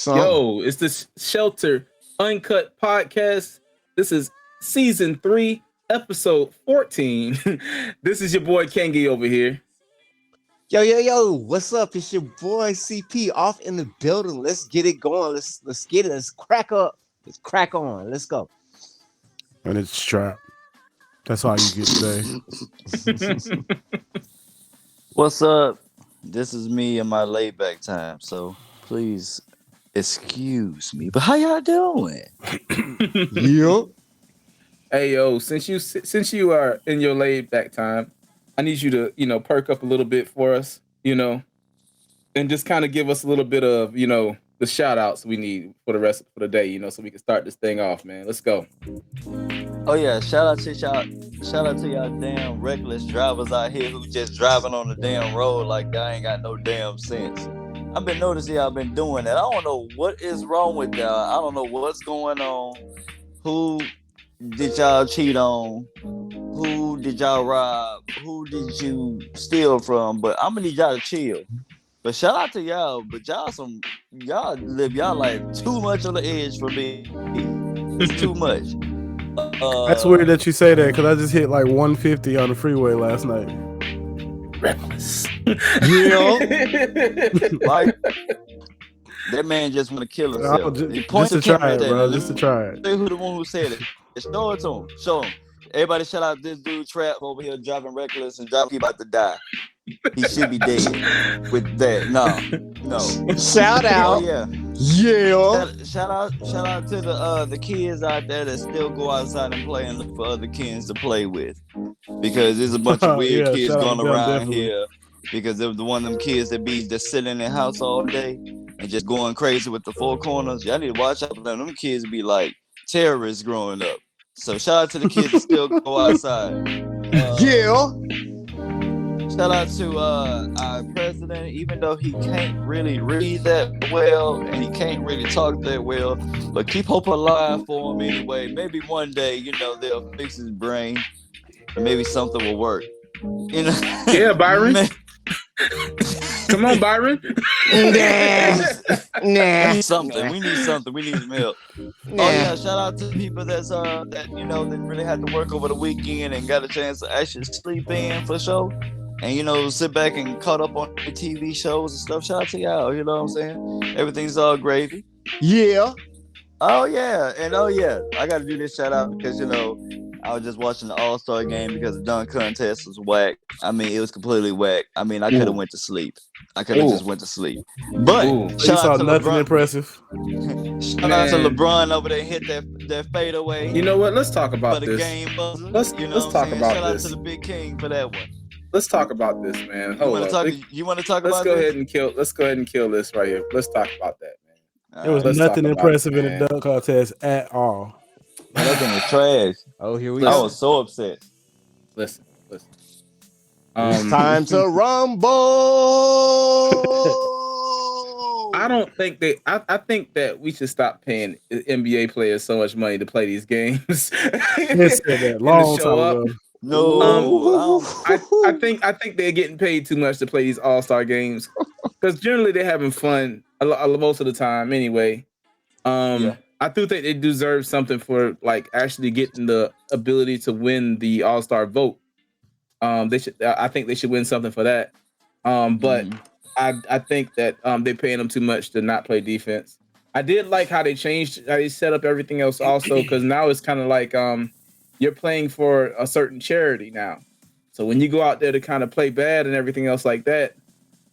Yo, it's the Shelter Uncut Podcast. This is season 3, episode 14. This is your boy Kengi over here. Yo, what's up? It's your boy CP off in the building. Let's get it going. Let's get it. Let's crack up. Let's crack on. Let's go. And it's Trap. That's all you get today. What's up? This is me in my laid back time, so please excuse me. But how y'all doing? Yo. Hey yo, since you are in your laid back time, I need you to, perk up a little bit for us, and just kind of give us a little bit of, the shout outs we need for the day, so we can start this thing off, man. Let's go. Oh yeah, shout out to y'all damn reckless drivers out here who just driving on the damn road like y'all ain't got no damn sense. I've been noticing y'all been doing that. I don't know what is wrong with y'all. I don't know what's going on. Who did y'all cheat on? Who did y'all rob? Who did you steal from? But I'm gonna need y'all to chill. But shout out to y'all. But y'all live y'all life too much on the edge for me. It's too much. That's weird that you say that because I just hit like 150 on the freeway last night. Reckless. Like that man just want to kill himself. Just to try it, bro. Just to try it. Say who the one who said it. Show it to him. Show him. Everybody shout out this dude Trap over here driving reckless and he about to die. He should be dead with that. No. Shout out. Oh, yeah. Shout out to the kids out there that still go outside and play and look for other kids to play with. Because there's a bunch of weird kids going around here. Because they're the one of them kids that be just sitting in their house all day and just going crazy with the four corners. Y'all need to watch out for them. Them kids be like terrorists growing up. So shout out to the kids that still go outside. Shout out to our president, even though he can't really read that well and he can't really talk that well, but keep hope alive for him anyway. Maybe one day, they'll fix his brain and maybe something will work. Yeah, Byron. Come on, Byron. Nah. We need something. We need some help. Oh yeah, shout out to people that really had to work over the weekend and got a chance to actually sleep in for sure. And sit back and caught up on the TV shows and stuff. Shout out to y'all, you know what I'm saying? Everything's all gravy. Yeah. Oh yeah, and I gotta do this shout out because I was just watching the All-Star game because the dunk contest was whack. I mean, it was completely whack. I mean, I could have went to sleep. I could have just went to sleep. But shout out to nothing LeBron. Impressive. Shout out to LeBron over there, hit that fadeaway. You know what? Let's talk about for the this. Game buzzer. Let's talk about Shout this. out to the Big King for that one. Let's talk about this, man. You want to talk about this? Let's go ahead and kill this right here. Let's talk about that, man. There was nothing impressive in the dunk contest at all. That thing was trash. Oh, here we go. go. I was so upset. Listen. It's time to rumble. I think that we should stop paying NBA players so much money to play these games. Said that long time ago. No, I think they're getting paid too much to play these all-star games because generally they're having fun most of the time anyway. I do think they deserve something for like actually getting the ability to win the all-star vote. I think they should win something for that. But I think that they're paying them too much to not play defense. I did like how they set up everything else also because now it's kind of like you're playing for a certain charity now. So when you go out there to kind of play bad and everything else like that,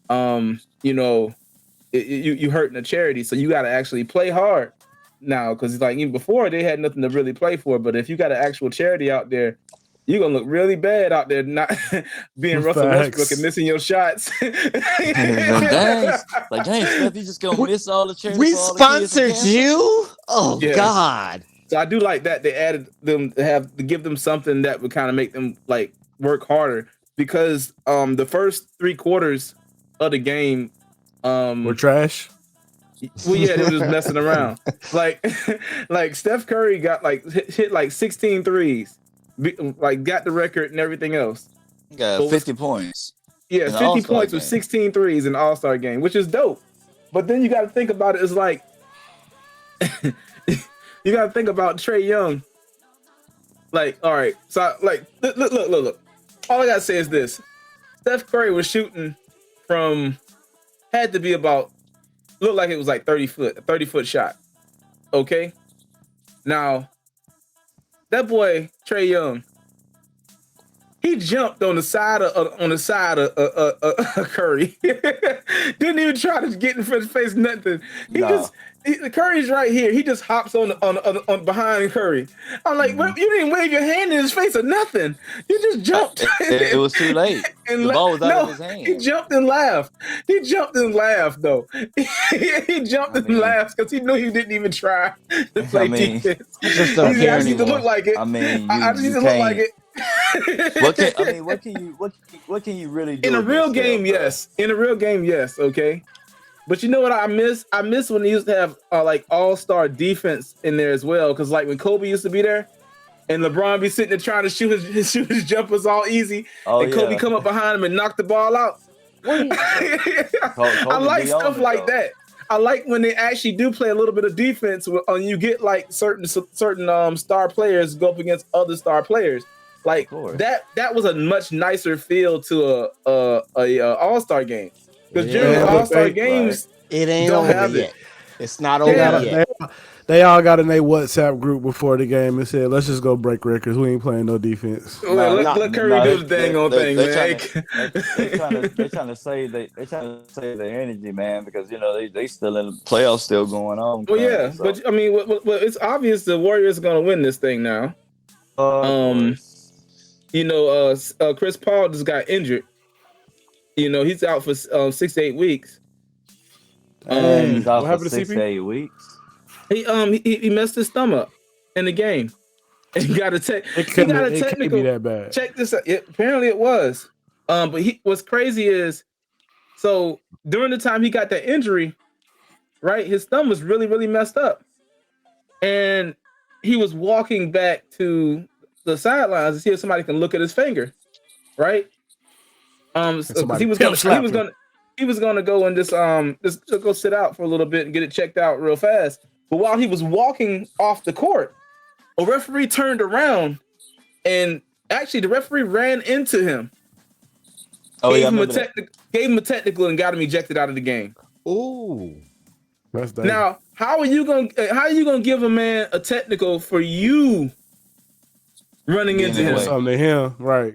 you know, you hurting a charity, so you got to actually play hard now, because like even before they had nothing to really play for. But if you got an actual charity out there, you're gonna look really bad out there not being Russell Westbrook and missing your shots. Dang, Steph, you just gonna miss all the charity. We for all the kids sponsored you. Oh Yeah. God. So I do like that they added them to give them something that would kind of make them like work harder, because the first 3 quarters of the game We're trash. well, yeah, they were just messing around. Like Steph Curry got like hit like 16 threes, like got the record and everything else. Got 50 points. Yeah, 50 points with 16 threes in the All-Star game, which is dope. But then you got to think about it. It's like you got to think about Trae Young. Like, all right, so like look. All I gotta say is this: Steph Curry was shooting from had to be about looked like it was like 30 foot shot. Okay, now that boy Trae Young, he jumped on the side of Curry. Didn't even try to get in front of his face. Nothing. Curry's right here. He just hops on behind Curry. I'm like, well, you didn't wave your hand in his face or nothing. You just jumped. It was too late. The ball was out of his hand. He jumped and laughed. He jumped and laughed though. He jumped and laughed because he knew he didn't even try to play defense. He just don't He care just need to anymore. look like it. I mean, I just need to look like it. What can you really do in a real against game? Steph, Yes. In a real game, yes. Okay. But you know what I miss? I miss when they used to have like all-star defense in there as well. Because like when Kobe used to be there, and LeBron be sitting there trying to shoot his jumpers all easy, and Kobe come up behind him and knock the ball out. I like stuff like that. I like when they actually do play a little bit of defense. When you get like certain star players go up against other star players. Like that was a much nicer feel to a all-star game. Because generally all-star games, it ain't over yet. It's not over yet. They all got in their WhatsApp group before the game and said, "Let's just go break records. We ain't playing no defense." Let Curry do his dang on thing, man. They're trying to save their energy, man, because you know they still in the playoffs, still going on. Well, yeah, so. But I mean, it's obvious the Warriors are going to win this thing now. You know, Chris Paul just got injured. You know, he's out for 6 to 8 weeks. He's out for 6 to 8 weeks. He messed his thumb up in the game. And he got a technical. It can't be that bad. Check this out. Apparently it was. But what's crazy is, so during the time he got that injury, right, his thumb was really, really messed up. And he was walking back to the sidelines to see if somebody can look at his finger, right? He was gonna go and just go sit out for a little bit and get it checked out real fast. But while he was walking off the court, a referee turned around, and actually the referee ran into him. Gave him a technical and got him ejected out of the game. Ooh. Now, how are you gonna give a man a technical for you running into him? Something to him, right?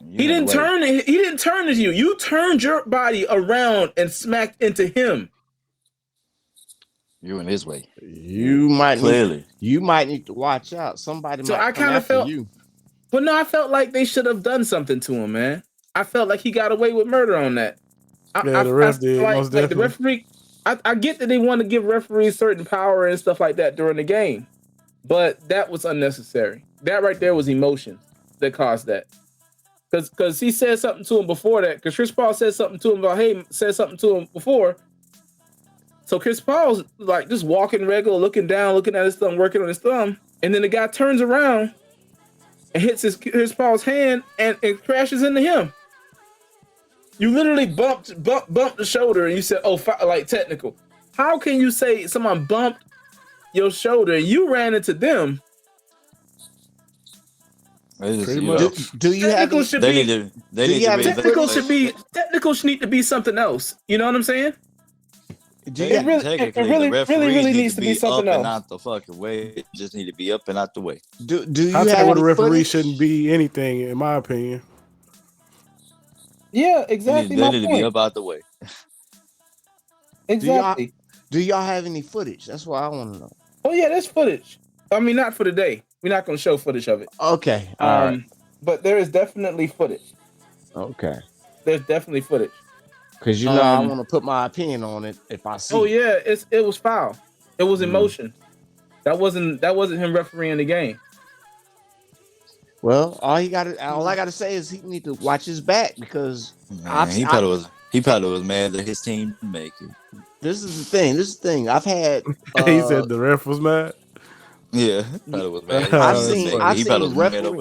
He didn't turn to you. You turned your body around and smacked into him. You're in his way. You might need to watch out. Somebody might I kind of felt you. But no, I felt like they should have done something to him, man. I felt like he got away with murder on that. The ref did. Most like the referee. I get that they want to give referees certain power and stuff like that during the game, but that was unnecessary. That right there was emotion that caused that. Because he said something to him before that. Because Chris Paul said something to him said something to him before. So Chris Paul's like just walking regular, looking down, looking at his thumb, working on his thumb, and then the guy turns around and hits Chris Paul's hand and it crashes into him. You literally bumped the shoulder and you said, "Oh, like technical." How can you say someone bumped your shoulder and you ran into them? Do you have technical should need to be something else. You know what I'm saying? It really needs to be something else. And out the fucking way. It just need to be up and out the way. Do you I have think a referee footage? shouldn't be anything, in my opinion. Yeah, exactly. They My need to be point. up out the way. Exactly. Do y'all have any footage? That's what I want to know. Oh yeah, there's footage. I mean, not for today. We're not going to show footage of it. Okay, all right. But there is definitely footage. Okay, There's definitely footage. because I want to put my opinion on it if I see. Oh yeah, it was foul. It was in Mhm. motion. That wasn't him refereeing the game. Well, all I gotta say is he need to watch his back because Man, he probably was mad that his team didn't make it. this is the thing. I've had He said the ref was mad. Yeah, he probably was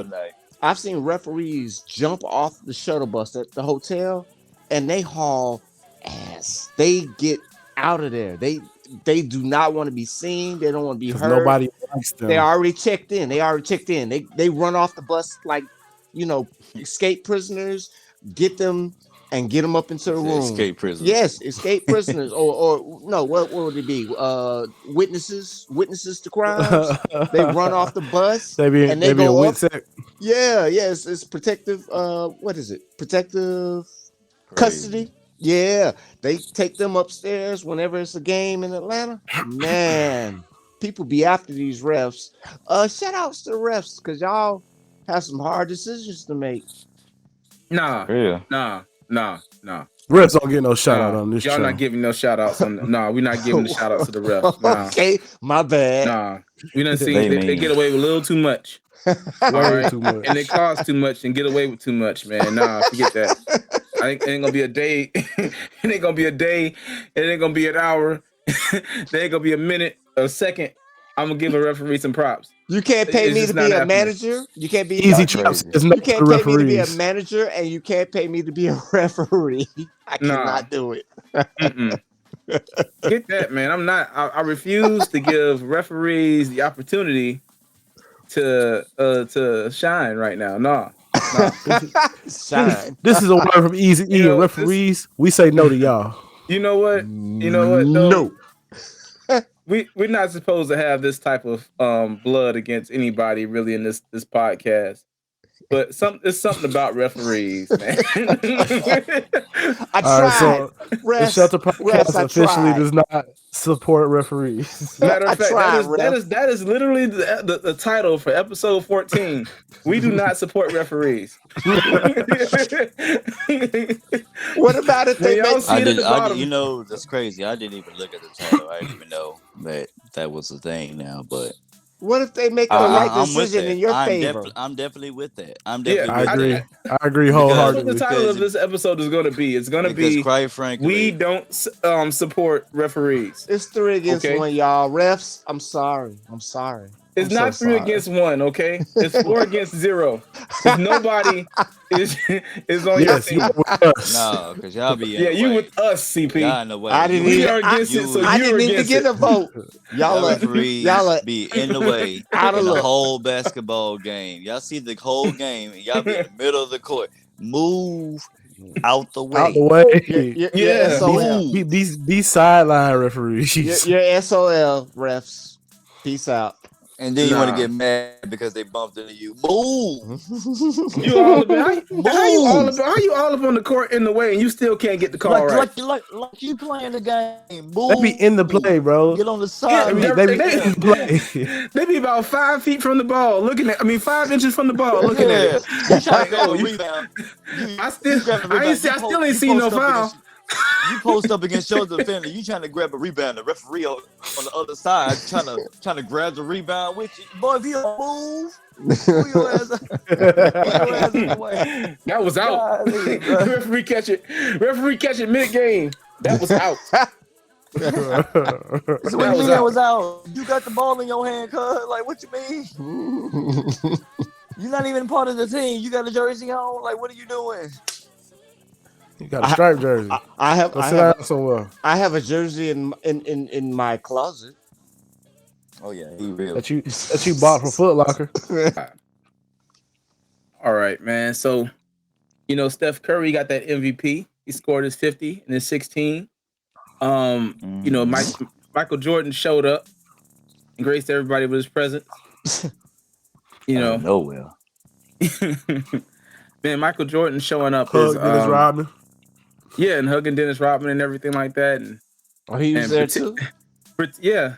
mad. I've seen referees jump off the shuttle bus at the hotel and they haul ass. They get out of there. They do not want to be seen. They don't want to be heard. Nobody likes them. They already checked in. They run off the bus like, escape prisoners. Get them up into the room. Escape prisoners. Yes, escape prisoners. or no, what would it be? Witnesses to crimes. They run off the bus. They be a wit sec. Yeah, yes, it's protective. What is it? Protective custody. Yeah, they take them upstairs whenever it's a game in Atlanta. Man, people be after these refs. Shout outs to the refs because y'all have some hard decisions to make. Nah. Refs don't get no shout out on this y'all show. Not giving no shout outs on. Nah, we're not giving the shout outs to the refs. Nah. Okay, my bad. Nah, we done see they get away with a little too much. All right, too much. And they cost too much and get away with too much, man. Nah, forget that. I think it ain't gonna be a day. It ain't gonna be a day. It ain't gonna be an hour. It ain't gonna be a minute, a second. I'm gonna give a referee some props. You can't pay me to be a manager. You can't be easy traps. You can't pay me to be a manager, and you can't pay me to be a referee. I cannot do it. Get that, man. I'm not. I refuse to give referees the opportunity to shine right now. Nah. Shine. This is a word from Easy E. Referees, we say no to y'all. You know what? No. We're not supposed to have this type of blood against anybody really in this podcast. But it's something about referees, man. I tried. So the Shelter Podcast officially does not support referees. Matter of fact, that is literally the title for episode 14. We do not support referees. What about it? That's crazy. I didn't even look at the title. I didn't even know that was the thing now, but. What if they make the right decision in your favor? I'm definitely with that. I agree wholeheartedly. That's what the title of this episode is going to be. It's going to be, quite frankly, we don't support referees. It's 3 against 1, y'all. Refs, I'm sorry. It's not 3 against 1, okay? It's 4 against 0. Nobody is on your team. No, because y'all be you with us, CP. Y'all in the way. I didn't even get a vote. Y'all referees be in the way in the whole basketball game. Y'all see the whole game, and y'all be in the middle of the court. Move out the way. Out the way. Yeah. These sideline referees. Your SOL refs. Peace out. And then you want to get mad because they bumped into you. Move! How you all up on the court in the way and you still can't get the call right? Like you playing the game. Move. They be in the play, bro. Get on the side. They be in the play. They be about 5 feet from the ball, 5 inches from the ball, looking at it. You trying to grab a rebound. I still ain't seen no foul. You post up against your defender. You trying to grab a rebound. The referee on the other side trying to grab the rebound with you. Boy, if you don't move your ass away. That was out. Referee catch it mid game. That was out. So what do you mean that was out? You got the ball in your hand, cuz. Like, what you mean? You're not even part of the team. You got a jersey on. Like, what are you doing? You got a striped jersey. I have a jersey in my closet. Oh yeah, he real. That you bought from Foot Locker. All right, man. So, Steph Curry got that MVP. He scored his 50 and his 16. Michael Jordan showed up and graced everybody with his presence. Nowhere. Man, Michael Jordan showing up Hug is Dennis Rodman. Yeah, and hugging Dennis Rodman and everything like that. And he was there too. Yeah,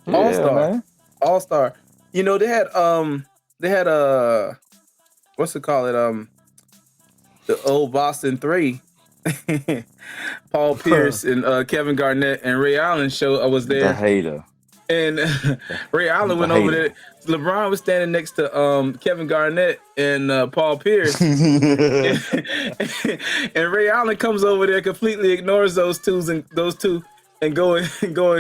Yeah, man. All Star. You know, they had what's it called? The old Boston Three. Paul Pierce and Kevin Garnett and Ray Allen was there. The hater. And Ray Allen went over there. LeBron was standing next to Kevin Garnett and Paul Pierce. And Ray Allen comes over there, completely ignores those two and go and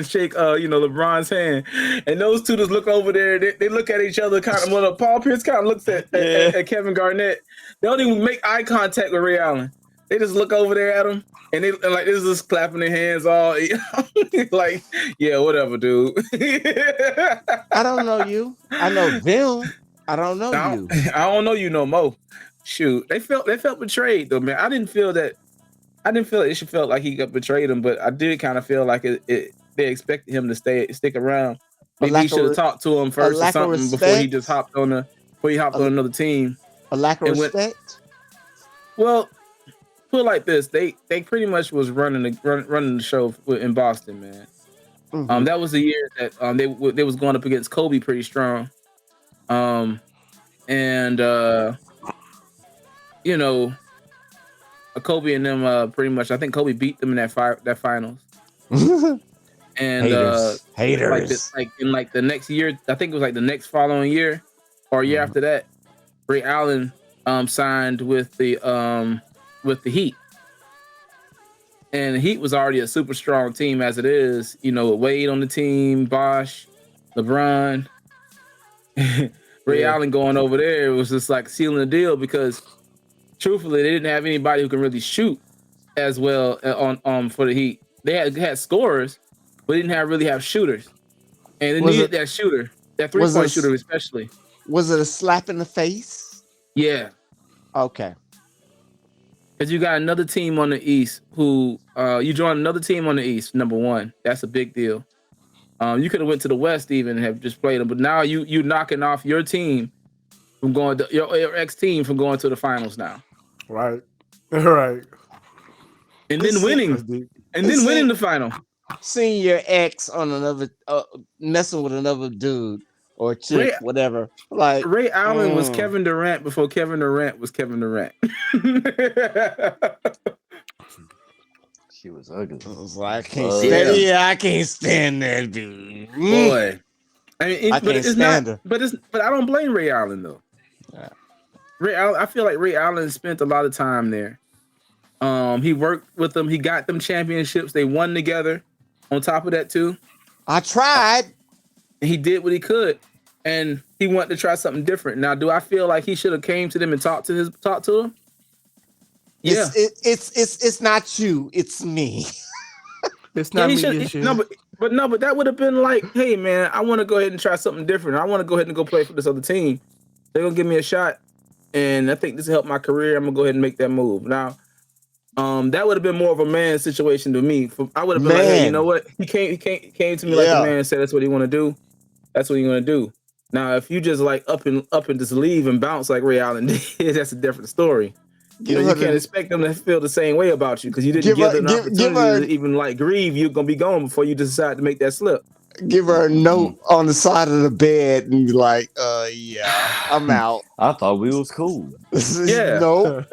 shake LeBron's hand. And those two just look over there. They look at each other kind of. Well, Paul Pierce kind of looks at Kevin Garnett. They don't even make eye contact with Ray Allen. They just look over there at him. And they like this is clapping their hands all like, yeah, whatever, dude. I don't know you. I know them. I don't know you. I don't know you no more. Shoot, they felt betrayed though, man. I didn't feel it should felt like he got betrayed them, but I did kind of feel like they expected him to stick around. Maybe he should have talked to him first or something before he just hopped on another team. A lack of respect. Well. Put it like this, they pretty much was running the show in Boston, man. Mm-hmm. That was the year that they was going up against Kobe pretty strong, and Kobe and them pretty much. I think Kobe beat them in that finals. And haters. Like in the next year, I think it was like the next following year or year after that, Ray Allen signed with the Heat. And the Heat was already a super strong team as it is, with Wade on the team, Bosh, LeBron, Ray Allen going over there. It was just like sealing the deal because truthfully, they didn't have anybody who can really shoot as well on for the Heat. They had scorers, but didn't really have shooters. And they needed that shooter, that 3-point shooter especially. Was it a slap in the face? Yeah. Okay. Because you got another team on the East who you join another team on the East, number one. That's a big deal. You could have went to the West even and have just played them, but now you knocking off your team from going to your ex team from going to the finals now. Right. Right. And then winning. And then winning the final. Seeing your ex on another messing with another dude or chick, whatever. Like Ray Allen was Kevin Durant before Kevin Durant was Kevin Durant. She was ugly. I was like, I can't stand that dude. Boy. I mean, I can't stand her. But I don't blame Ray Allen though. Yeah. Ray Allen, I feel like Ray Allen spent a lot of time there. He worked with them. He got them championships. They won together. On top of that too, I tried. He did what he could. And he wanted to try something different. Now, do I feel like he should have came to them and talked to them? Yeah, it's not you, it's me. It's not me. But that would have been like, hey man, I want to go ahead and try something different. I want to go ahead and go play for this other team. They're gonna give me a shot, and I think this will help my career. I'm gonna go ahead and make that move. Now, that would have been more of a man situation to me. I would have been like, hey, you know what? He came to me like a man and said that's what he want to do. That's what he's gonna do. Now, if you just like up and just leave and bounce like Ray Allen did, that's a different story. You can't expect them to feel the same way about you because you didn't give them an opportunity to even like grieve. You're gonna be gone before you decide to make that slip. Give her a note on the side of the bed and be like, yeah, I'm out. I thought we was cool. Yeah. Nope.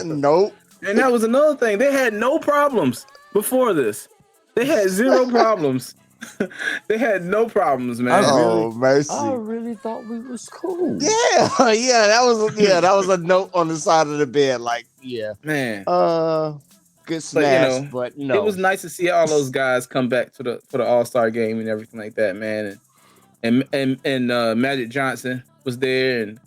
Nope. And that was another thing. They had no problems before this. They had zero problems. They had no problems, man. Mercy. I really thought we was cool. Yeah, that was a note on the side of the bed. Like, yeah, man. Good smash, but no. It was nice to see all those guys come back for the All-Star game and everything like that, man. And Magic Johnson was there, and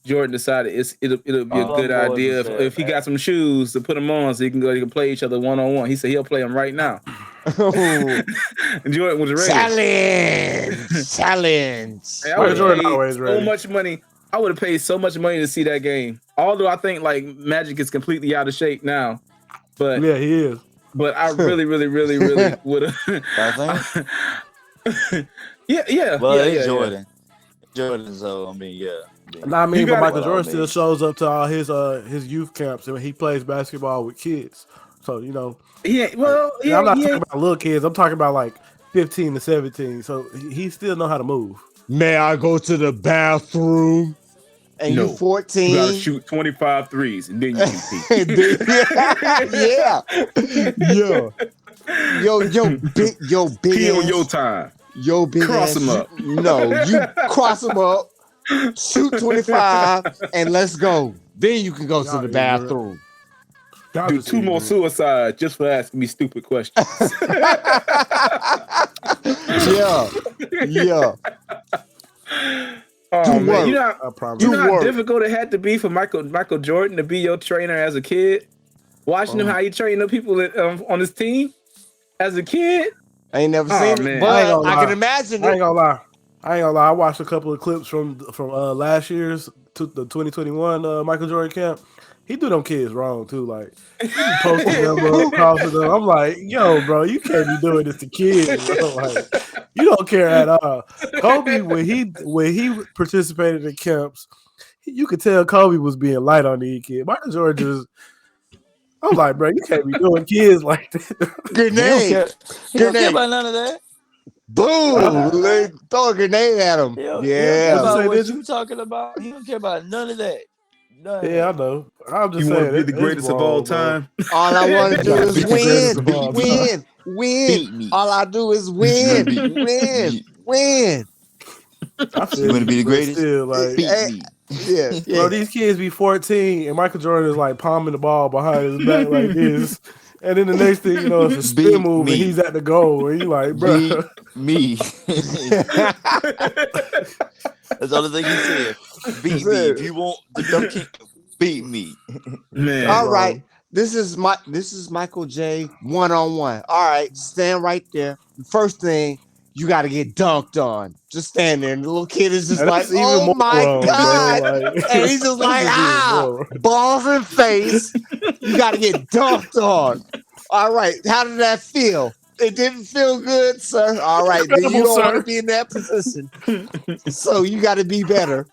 Jordan decided it'll be a good idea if he got some shoes to put them on so he can play each other one-on-one. He said he'll play them right now. And Jordan was ready. Challenge. Hey, I would have paid so much money. I would have paid so much money to see that game. Although I think like Magic is completely out of shape now, but yeah, he is. But I really would have. I think. Yeah. Well, yeah, Jordan. Jordan. So I mean, yeah. Nah, I mean, but gotta- Michael Jordan still shows up to all his youth camps and he plays basketball with kids. So Yeah, well, I'm not talking about little kids. I'm talking about like 15 to 17. So he still know how to move. May I go to the bathroom? And No. you 14. You gotta shoot 25 threes and then you can pee. yeah. Yo, big Pee on ass. your time. Yo, big Cross ass. them up. No, you cross them up, shoot 25, and let's go. Then you can go to the bathroom. Do 2 more suicides just for asking me stupid questions. Yeah. Oh man, you know how work. difficult it had to be for Michael Jordan to be your trainer as a kid? Watching him how he trained the people on his team as a kid. I ain't never seen it, but I can imagine it. I ain't gonna lie. I watched a couple of clips from last year's the 2021 Michael Jordan camp. He do them kids wrong too. Like he be posting them up, crossing them. I'm like, yo, bro, you can't be doing this to kids, bro. Like, you don't care at all. Kobe, when he participated in camps, you could tell Kobe was being light on these kids. Michael Jordan just, I'm like, bro, you can't be doing kids like that. Grenade. He don't care about none of that. Boom! Throw a grenade at him. Yeah. About what you talking about? He don't care about none of that. Yeah, I know. I'm just you saying. Want to be the greatest of all time? All I want to do is win. Beat me. All I do is win. Win. I feel You want to be the greatest? Still, like, beat me. Yeah. Bro, these kids be 14 and Michael Jordan is like palming the ball behind his back like this. And then the next thing you know, it's a spin move and he's at the goal. And you like, bro. Me. That's the only thing he said. Beat me. If you want the dunk kick, beat me. Man. All right. This is Michael J. 1-on-1. All right, stand right there. First thing, you got to get dunked on. Just stand there, and the little kid is just like, "Oh my god!" Like, and he's just like, balls in face. You got to get dunked on. All right, how did that feel? It didn't feel good, sir. All right, then you don't want to be in that position, so you got to be better.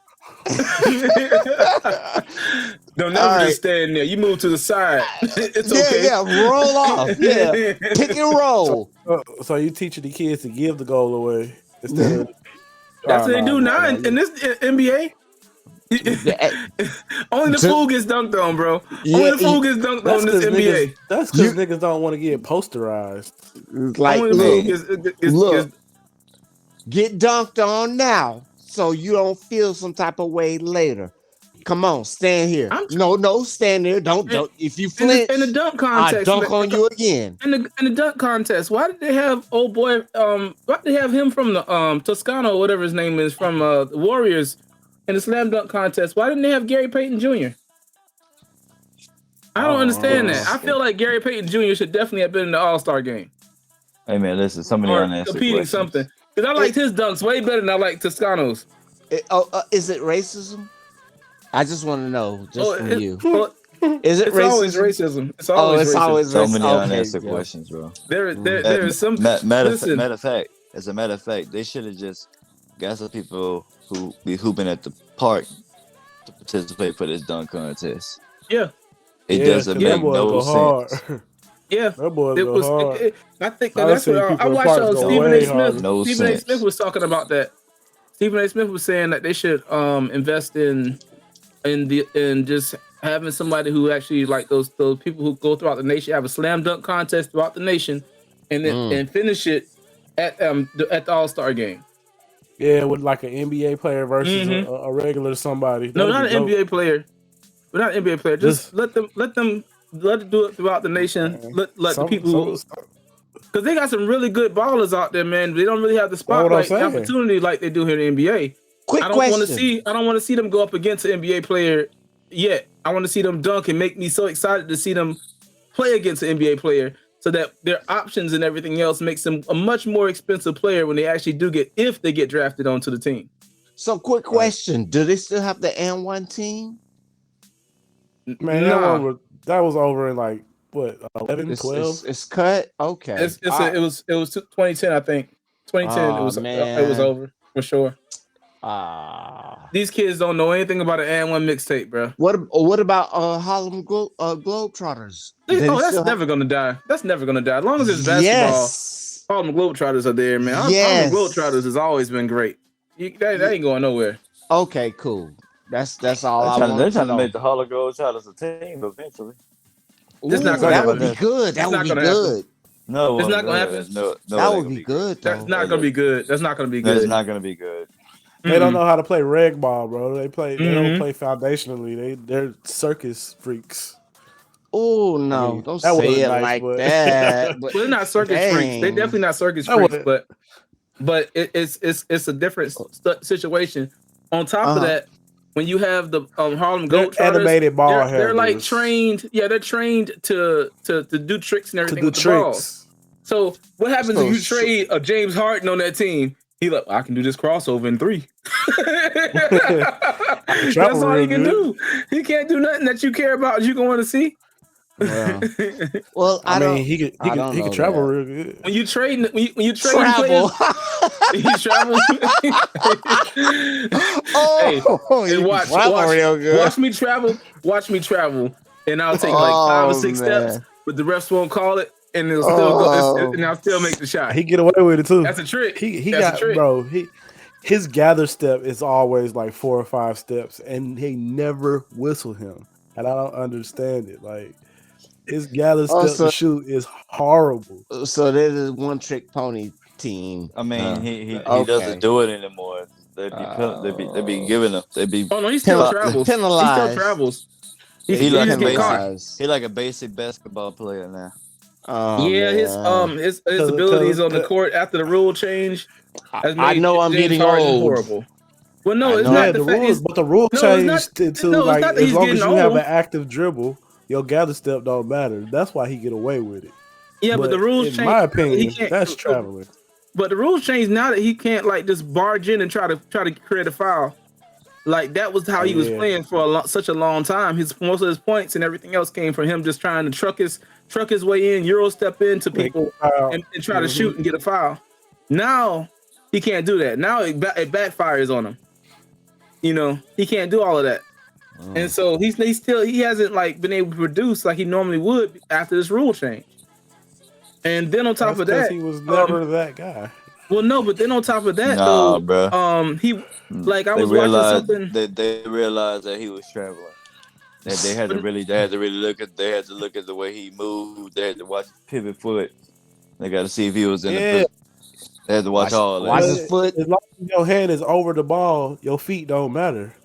Don't never just stand there. You move to the side. It's okay. Yeah, roll off. Yeah, pick and roll. So you teaching the kids to give the goal away instead of that's what they do now in this NBA. Only the fool gets dunked on, bro. Only the fool gets dunked on this NBA. That's because niggas don't want to get posterized. Like, look, get dunked on now, so you don't feel some type of way later. Come on, stand here. No, stand there. Don't. If you flinch in the dunk contest, I dunk on you again. In the dunk contest, why did they have old boy? Why did they have him from the Toscano, whatever his name is, from the Warriors in the slam dunk contest? Why didn't they have Gary Payton Jr.? I don't understand that. I feel like Gary Payton Jr. should definitely have been in the All-Star game. Hey man, listen, somebody on that competing something because I liked his dunks way better than I like Toscano's. Is it racism? I just want to know, from you. Is it it's racism? Always racism. It's always racism. So many unanswered questions, bro. There is some. Matter of fact, as a matter of fact, they should have just got some people who be hooping at the park to participate for this dunk contest. Yeah, it doesn't make no sense. Yeah, that boy was hard. I think that's what I watched. Stephen A. Smith. No Stephen A. Smith was talking about that. Stephen A. Smith was saying that they should invest in just having somebody who actually like those people who go throughout the nation, have a slam dunk contest throughout the nation, and then and finish it at the All-Star game. Yeah, with like an NBA player versus a regular somebody. No, not an NBA player. But not an NBA player. Just let it do it throughout the nation. Let the people, because they got some really good ballers out there, man. They don't really have the spotlight opportunity like they do here in the NBA. Quick I don't want to see them go up against an NBA player yet. I want to see them dunk and make me so excited to see them play against an NBA player, so that their options and everything else makes them a much more expensive player when they actually if they get drafted onto the team. So, quick question: do they still have the N1 team? Man, that was over in like what 11, 12? It's cut. Okay, it was 2010, I think. 2010. It was over for sure. These kids don't know anything about an and one mixtape, bro. What about Harlem Globetrotters? That's never gonna die. That's never gonna die. As long as it's basketball, Yes. Harlem Globetrotters are there, man. Harlem Globetrotters has always been great. That ain't going nowhere. Okay, cool. That's all I want. They're trying to make the Harlem Globetrotters a team eventually. That would be good. That would be good. No, it's not gonna happen. No, that would be good. That's not gonna be good. That's not gonna be good. That's not gonna be good. They don't know how to play reg ball, bro. They don't play foundationally. They're circus freaks. Oh no! Don't say it like that. But they're not circus freaks. They're definitely not circus freaks. But it's a different situation. On top of that, when you have the Harlem Globetrotters, animated ball, they're like trained. Yeah, they're trained to do tricks and everything with the balls. So what happens if you trade a James Harden on that team? He like, I can do this crossover in 3. That's all he can do. He can't do nothing that you care about. You going to see? Well, I mean, he can travel real good. When you trade, when you trade travel, he travels. Watch me travel. Watch me travel, and I'll take like 5 or 6 steps, but the refs won't call it, and it'll still go, and I'll still make the shot. He get away with it too. That's a trick. His gather step is always like 4 or 5 steps, and he never whistle him, and I don't understand it. Like his gather step to shoot is horrible. So there's a one trick pony team. I mean, he doesn't do it anymore. They be giving him. They be. Oh no, he still travels. Penalized. He still travels. He like a basic basketball player now. His abilities on the court after the rule change. I know I'm getting old. Horrible. Well, no, it's not the rules, but the rule changed to like as long as you have an active dribble, your gather step don't matter. That's why he get away with it. Yeah, but the rules change. In my opinion, that's traveling. But the rules changed now that he can't like just barge in and try to create a foul. Like that was how he was playing for such a long time. Most of his points and everything else came from him just trying to truck his way in, Euro step into people and try to shoot and get a foul. Now he can't do that. Now it backfires on him. You know, he can't do all of that. And so he hasn't like been able to produce like he normally would after this rule change. And then on top of that, he was never that guy. Well, no, but then on top of that, bro. He like I was watching something. They realized that he was traveling. They had to really look at the way he moved. They had to watch his pivot foot. They got to see if he was in the. They had to watch all that. Watch his foot. As long as your hand is over the ball, your feet don't matter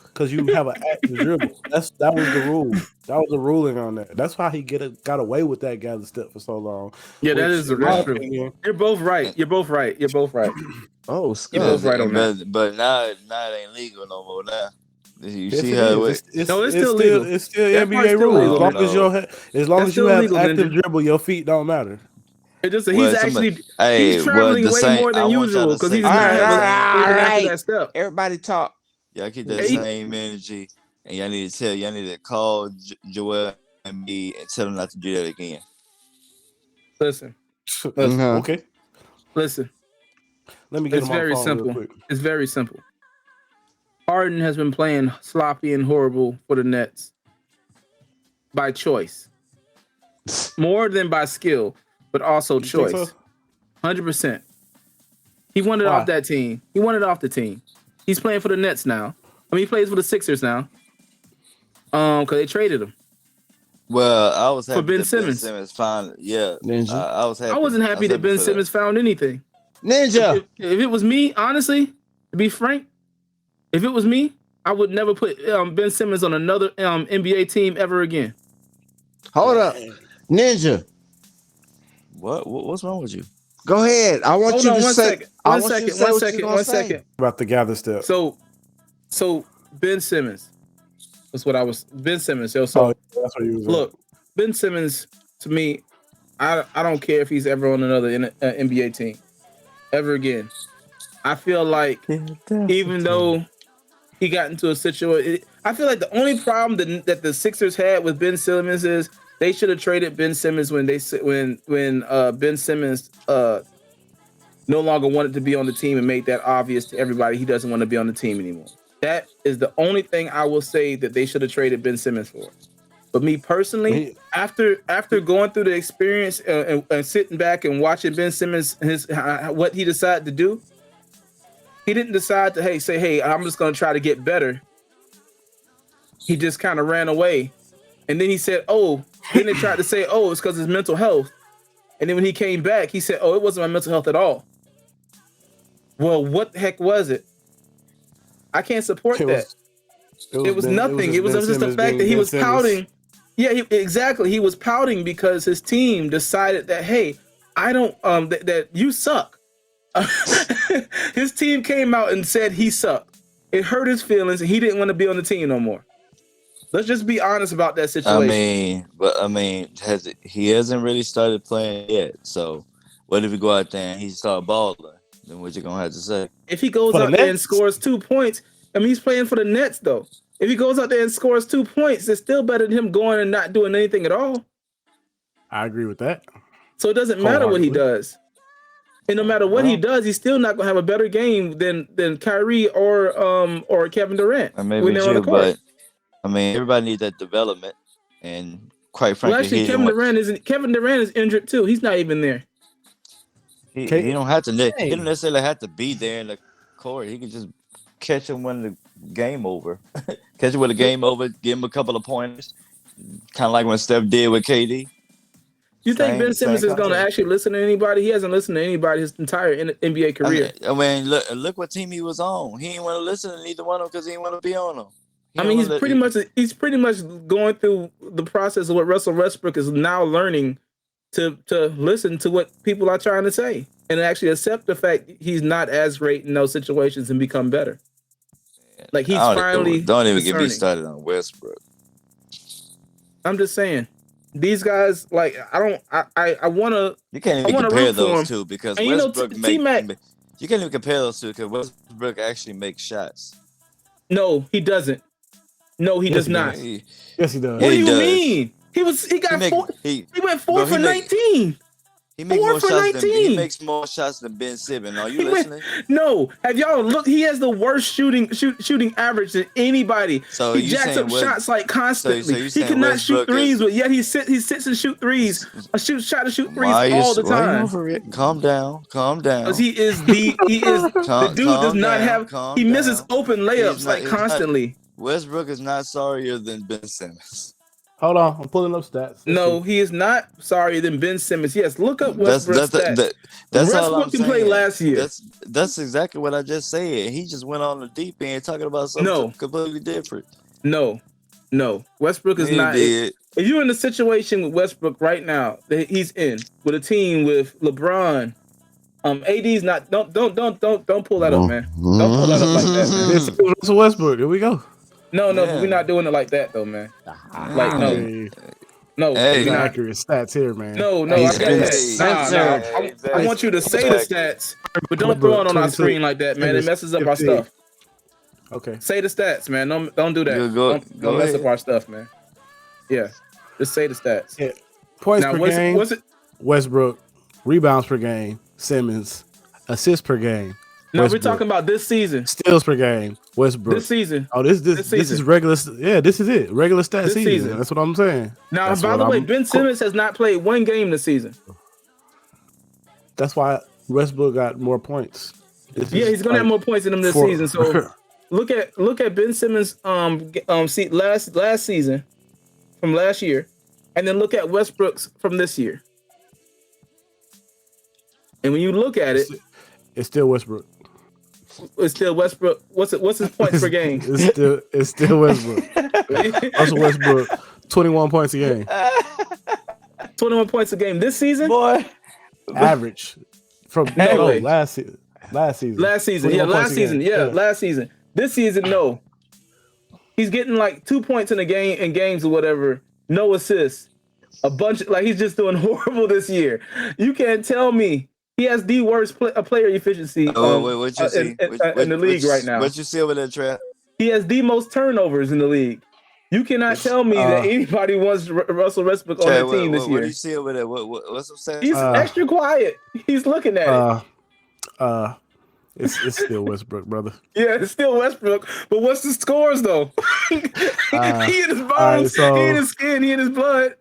because you have an active dribble. That was the rule. That was the ruling on that. That's why he got away with that gather step for so long. Yeah, that is the real. You're both right. Oh, you're both right on that. But now it ain't legal no more now. You see how it's still legal. It's still NBA rule. As long as you have active dribble, your feet don't matter. He's traveling way more than usual because he's not having that step. Everybody talk. Y'all keep that same energy, and y'all need to call Joel and me and tell him not to do that again. Listen. Okay. Listen. Let me get him on the phone simple. Real quick. It's very simple. Harden has been playing sloppy and horrible for the Nets by choice, more than by skill, but also choice. 100%. He wanted off that team. He wanted off the team. He's playing for the Nets now. I mean, he plays for the Sixers now. Because they traded him. Well, I was happy for Ben that Simmons. Ben Simmons found I was happy. I wasn't happy that Ben Simmons found anything. Ninja. If it was me, honestly, to be frank, if it was me, I would never put Ben Simmons on another NBA team ever again. Hold up, Ninja. What's wrong with you? Go ahead. I want you to say. One second. About the gather step. So Ben Simmons. That's what I was. Ben Simmons. So that's what you was. Look, Ben Simmons. To me, I don't care if he's ever on another NBA team ever again. I feel like even though he got into a situation, I feel like the only problem that the Sixers had with Ben Simmons is they should have traded Ben Simmons when Ben Simmons no longer wanted to be on the team and made that obvious to everybody he doesn't want to be on the team anymore. That is the only thing I will say that they should have traded Ben Simmons for. But me personally, after going through the experience and sitting back and watching Ben Simmons, what he decided to do, he didn't decide to say, I'm just going to try to get better. He just kind of ran away. And then he said, then they tried to say, it's because his mental health. And then when he came back, he said, it wasn't my mental health at all. Well, what the heck was it? I can't support that. It was nothing. It was just the fact that he was pouting. Yeah, exactly. He was pouting because his team decided that, hey, I don't, that you suck. His team came out and said he sucked. It hurt his feelings and he didn't want to be on the team no more. Let's just be honest about that situation. He hasn't really started playing yet. So what if he go out there and he start balling? Then what you gonna have to say? If he goes out there and scores 2 points, he's playing for the Nets though. If he goes out there and scores 2 points, it's still better than him going and not doing anything at all. I agree with that. So it doesn't matter what he does. And no matter what he does, he's still not gonna have a better game than Kyrie or Kevin Durant when they're on the court. But everybody needs that development, and quite frankly, actually, Kevin Durant is injured too. He's not even there. He don't have to. He don't necessarily have to be there in the court. He can just catch him when the game over. Catch him with a game over. Give him a couple of pointers, kind of like when Steph did with KD. You think Ben Simmons is going to actually listen to anybody? He hasn't listened to anybody his entire NBA career. Look what team he was on. He didn't want to listen to neither one of them because he didn't want to be on them. He's pretty much going through the process of what Russell Westbrook is now learning to listen to what people are trying to say and actually accept the fact he's not as great in those situations and become better. Like he's finally don't even get me started on Westbrook. I'm just saying. These guys, like, I want to. You can't even compare those two because Westbrook you can't even compare those two because Westbrook actually makes shots. No, he doesn't. No, he does not. Yes, he does. What do you mean? He went 4 for 19. He makes more shots than Ben Simmons. Are you listening? No. Have y'all looked? He has the worst shooting average than anybody. So he jacks up shots like constantly. So he cannot shoot threes, but yet he sits and shoot threes. Shoot threes all the time. Calm down. Because he does not have. He misses open layups like constantly. Westbrook is not sorrier than Ben Simmons. Hold on, I'm pulling up stats. No, he is not sorrier than Ben Simmons. Yes, look up Westbrook's stats. That's all I'm saying. Play last year. That's exactly what I just said. He just went on the deep end talking about something completely different. No. Westbrook is not. If you're in a situation with Westbrook right now that he's in with a team with LeBron, AD's not. Don't pull that up, man. Don't pull that up like that, man. This is Russell Westbrook. Here we go. No, we're not doing it like that though, man. Like no, accurate stats here, man. No, I got that. I want you to say the stats, but don't throw it on our screen like that, man. It messes up our stuff. Okay. Say the stats, man. Don't do that. Don't mess up our stuff, man. Yeah, just say the stats. Yeah. Points per game. What's it? Westbrook. Rebounds per game. Simmons. Assists per game. No, we're talking about this season. Steals per game. Westbrook. This season. Oh, this is regular. Yeah, this is it. Regular stat season. That's what I'm saying. Now, by the way, Ben Simmons has not played one game this season. That's why Westbrook got more points. He's gonna have more points in him this season. So look at Ben Simmons last season from last year, and then look at Westbrook's from this year. And when you look at it, it's still Westbrook. It's still Westbrook. What's his points per game? It's still Westbrook. Russell Westbrook, 21 points a game. 21 points a game this season, boy. Average from last season. Last season. This season, no. He's getting like 2 points in games or whatever. No assists. A bunch like he's just doing horrible this year. You can't tell me. He has the worst player efficiency in the league right now. What you see over there, Trap? He has the most turnovers in the league. You cannot tell me that anybody wants Russell Westbrook on their team this year. What do you see over there? What's up, He's extra quiet. He's looking at it. It's still Westbrook, brother. Yeah, it's still Westbrook. But what's the scores though? he in his bones, right, so, he in his skin, he in his blood.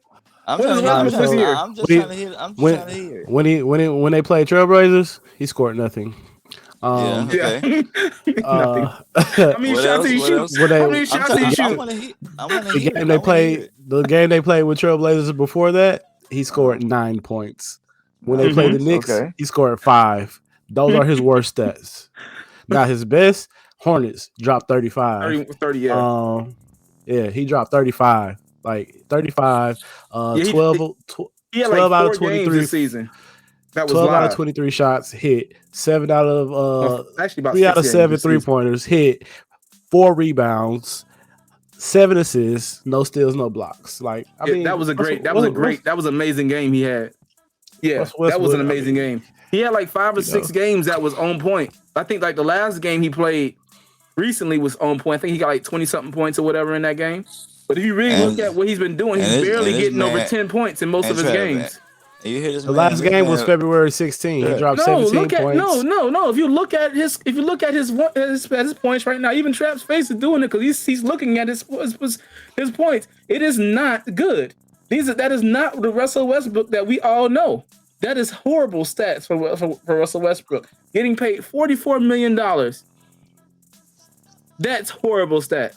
I'm What is trying to Westbrook this hear. year? I'm just trying to hear. I'm just trying to hear. When they played Trailblazers, he scored nothing. Yeah. Yeah. Okay. Nothing. How many What shots else? did he What shoot? else? How many shots did he I shoot? want to hear. I want to the hear. game they played, the game they played with Trailblazers before that, he scored 9 points. When they played the Knicks, Okay. he scored 5. Those are his worst stats. Not his best. Hornets dropped 35. 30, yeah. Yeah, he dropped 35. Like 35. Yeah, 12 he had 12 like out 4 of games 23 this season. That was 12 out live. of 23 shots hit. 7 out of Actually about 3 out of 6 games 7 this season. 3-pointers hit. 4 rebounds. 7 assists, no steals, no blocks. Like I mean, that was an amazing game he had. Yeah, that was an amazing game. He had like 5 or 6 games that was on point. I think like the last game he played recently was on point. I think he got like 20-something points or whatever in that game. But if you really look at what he's been doing, he's barely getting over 10 points in most of his games. You hear this? The last game was February 16. He dropped 17 points. No. If you look at his points right now, even Trap's face is doing it because he's looking at his points. It is not good. That is not the Russell Westbrook that we all know. That is horrible stats for Russell Westbrook. Getting paid $44 million. That's horrible stats.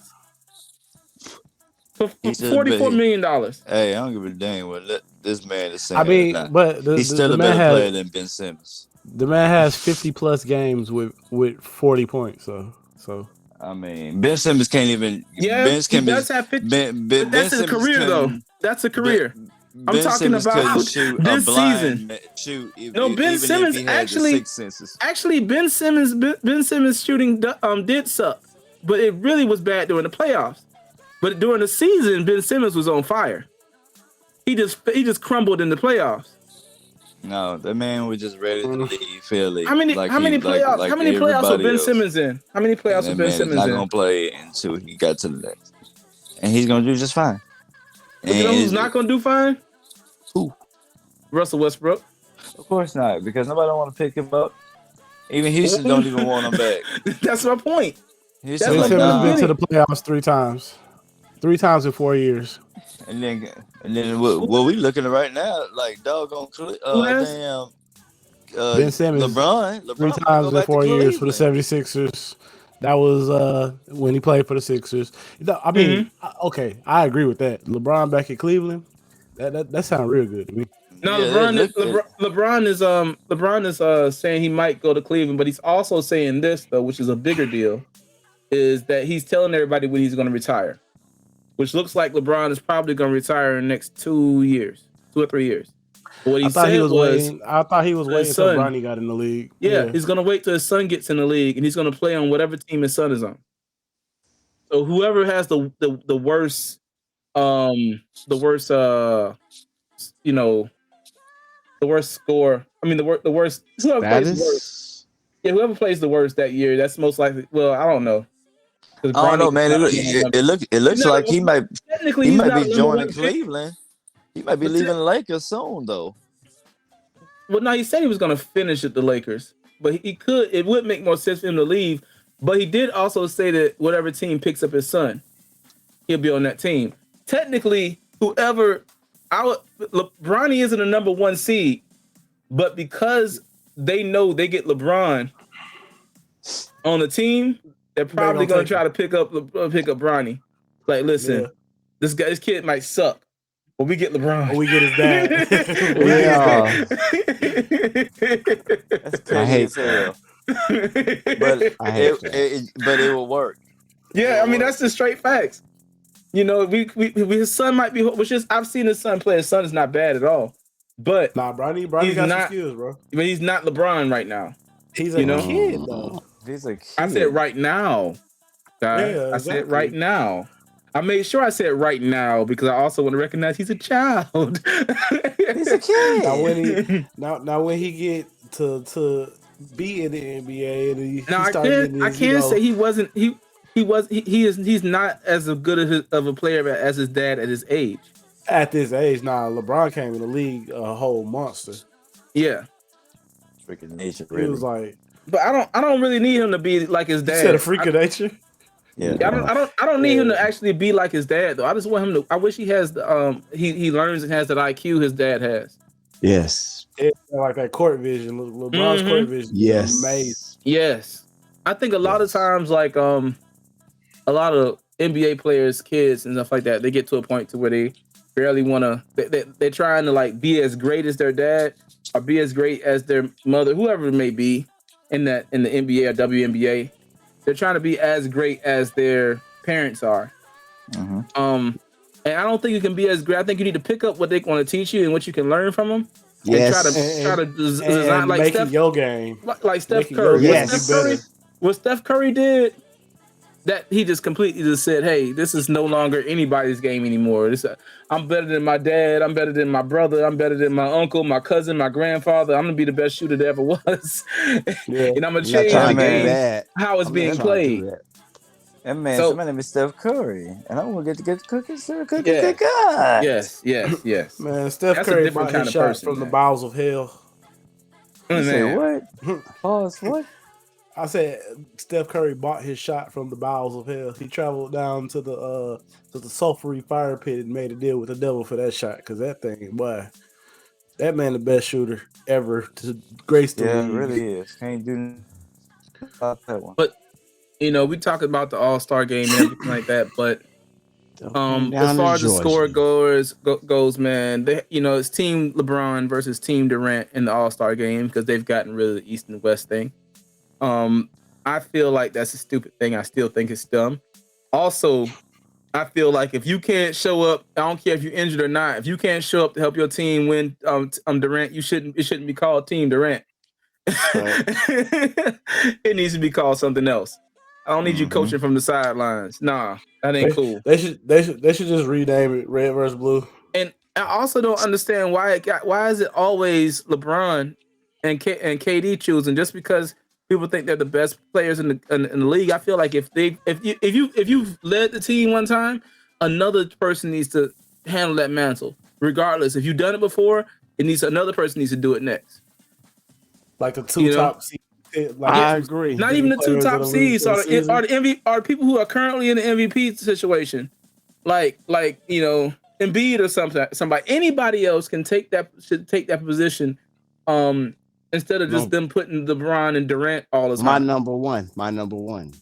For $44 million. Hey, I don't give a dang what this man is saying. I mean, but he's still a better player than Ben Simmons. The man has 50 plus games with 40 points. So I mean, Ben Simmons can't even. Yeah, Ben he does have 50. That's his career, though. That's a career. I'm talking about this season. No, Ben Simmons actually Ben Simmons shooting did suck, but it really was bad during the playoffs. But during the season, Ben Simmons was on fire. He just crumbled in the playoffs. No, the man was just ready to leave Philly. How many playoffs was Ben Simmons in? How many playoffs was Ben Simmons in? Not gonna play until he got to the next, and he's gonna do just fine. You know who's not gonna do fine? Who? Russell Westbrook. Of course not, because nobody want to pick him up. Even Houston don't even want him back. That's my point. Ben Simmons been to the playoffs 3 times. 3 times in 4 years. And then what we looking at right now, like doggone damn Ben Simmons. LeBron 3 times in 4 years for the 76ers. That was when he played for the Sixers. I mean, okay, I agree with that. LeBron back at Cleveland, that sounds real good to me. No, yeah, LeBron is saying he might go to Cleveland, but he's also saying this though, which is a bigger deal, is that he's telling everybody when he's going to retire, which looks like LeBron is probably going to retire in the next 2 or 3 years. But what he said I thought he was waiting until Bronny got in the league. Yeah, he's going to wait till his son gets in the league, and he's going to play on whatever team his son is on. So whoever has the worst, the worst score. I mean, the worst. Whoever plays the worst. Yeah, whoever plays the worst that year, that's most likely. Well, I don't know. I don't know, man. It looks like he might be joining Cleveland. He might be leaving the Lakers soon, though. Well, no, he said he was going to finish at the Lakers, but he could. It would make more sense for him to leave. But he did also say that whatever team picks up his son, he'll be on that team. Technically, Bronny isn't a number 1 seed, but because they know they get LeBron on the team, they're probably going to try to pick up Bronny. Like, listen, this kid might suck, but we get LeBron. We get his dad. That's crazy. I hate that. But it will work. Yeah, I mean that's the straight facts. You know, his son might be, which is I've seen his son play. His son is not bad at all, but Bronny got some skills, bro. But he's not LeBron right now. He's a kid, though. He's a kid. I said right now, guys. Yeah, exactly. I said right now. I made sure I said right now because I also want to recognize he's a child. He's a kid. Now when he get to be in the NBA and I can't say he wasn't. He's not as good of a player as his dad at his age. At this age, LeBron came in the league a whole monster. Yeah. Freaking nature, He really. was like, But I don't really need him to be like his "You dad. said a freak of nature." Yeah. I don't need him to actually be like his dad though. I just want him to. I wish he has the he learns and has that IQ his dad has. Yes. Yeah, like that court vision. LeBron's court vision is amazing. Yes. Yes, I think a lot of Yes. times like a lot of NBA players, kids and stuff like that, they get to a point to where they barely want to. They're trying to like be as great as their dad or be as great as their mother, whoever it may be in the NBA or WNBA. They're trying to be as great as their parents are. And I don't think you can be as great. I think you need to pick up what they want to teach you and what you can learn from them. Yes. And try to design like make Steph, it your game. like Steph Make it Curry. your game. Yes. What Steph Curry did, that he just completely just said, "Hey, this is no longer anybody's game anymore. I'm better than my dad. I'm better than my brother. I'm better than my uncle, my cousin, my grandfather. I'm gonna be the best shooter there ever was, Yeah. and I'm gonna I'm not change trying the to do game that. how it's I'm being not trying to do played." that. And man, So- so my name is Steph Curry, and I want to get cookies, sir. Cookies, Yeah. cookies. Yes. Man, Steph That's a Curry different bought kind his of shot person, from the man. bowels of hell. You say Man. what? Pause. What? I said Steph Curry bought his shot from the bowels of hell. He traveled down to the sulfury fire pit and made a deal with the devil for that shot. Because that thing, boy, that man the best shooter ever to grace the Yeah, it league. really is. Can't do about that one. But you know, we talk about the All-Star game and everything like that, but Down as in far as the Georgia. score goes, man, it's Team LeBron versus Team Durant in the All-Star game because they've gotten rid of the East and West thing. I feel like that's a stupid thing. I still think it's dumb. Also, I feel like if you can't show up, I don't care if you're injured or not. If you can't show up to help your team win, Durant, it shouldn't be called Team Durant. Right. It needs to be called something else. I don't need you coaching from the sidelines. Nah, that ain't cool. They should just rename it Red versus Blue. And I also don't understand why is it always LeBron and KD choosing just because people think they're the best players in the league. I feel like if you've led the team one time, another person needs to handle that mantle. Regardless, if you've done it before, another person needs to do it next. Like the two top seeds. Like I agree. Not even the two top seeds are people who are currently in the MVP situation, like Embiid or somebody. Anybody else should take that position, instead of just them putting LeBron and Durant all the time. My number one.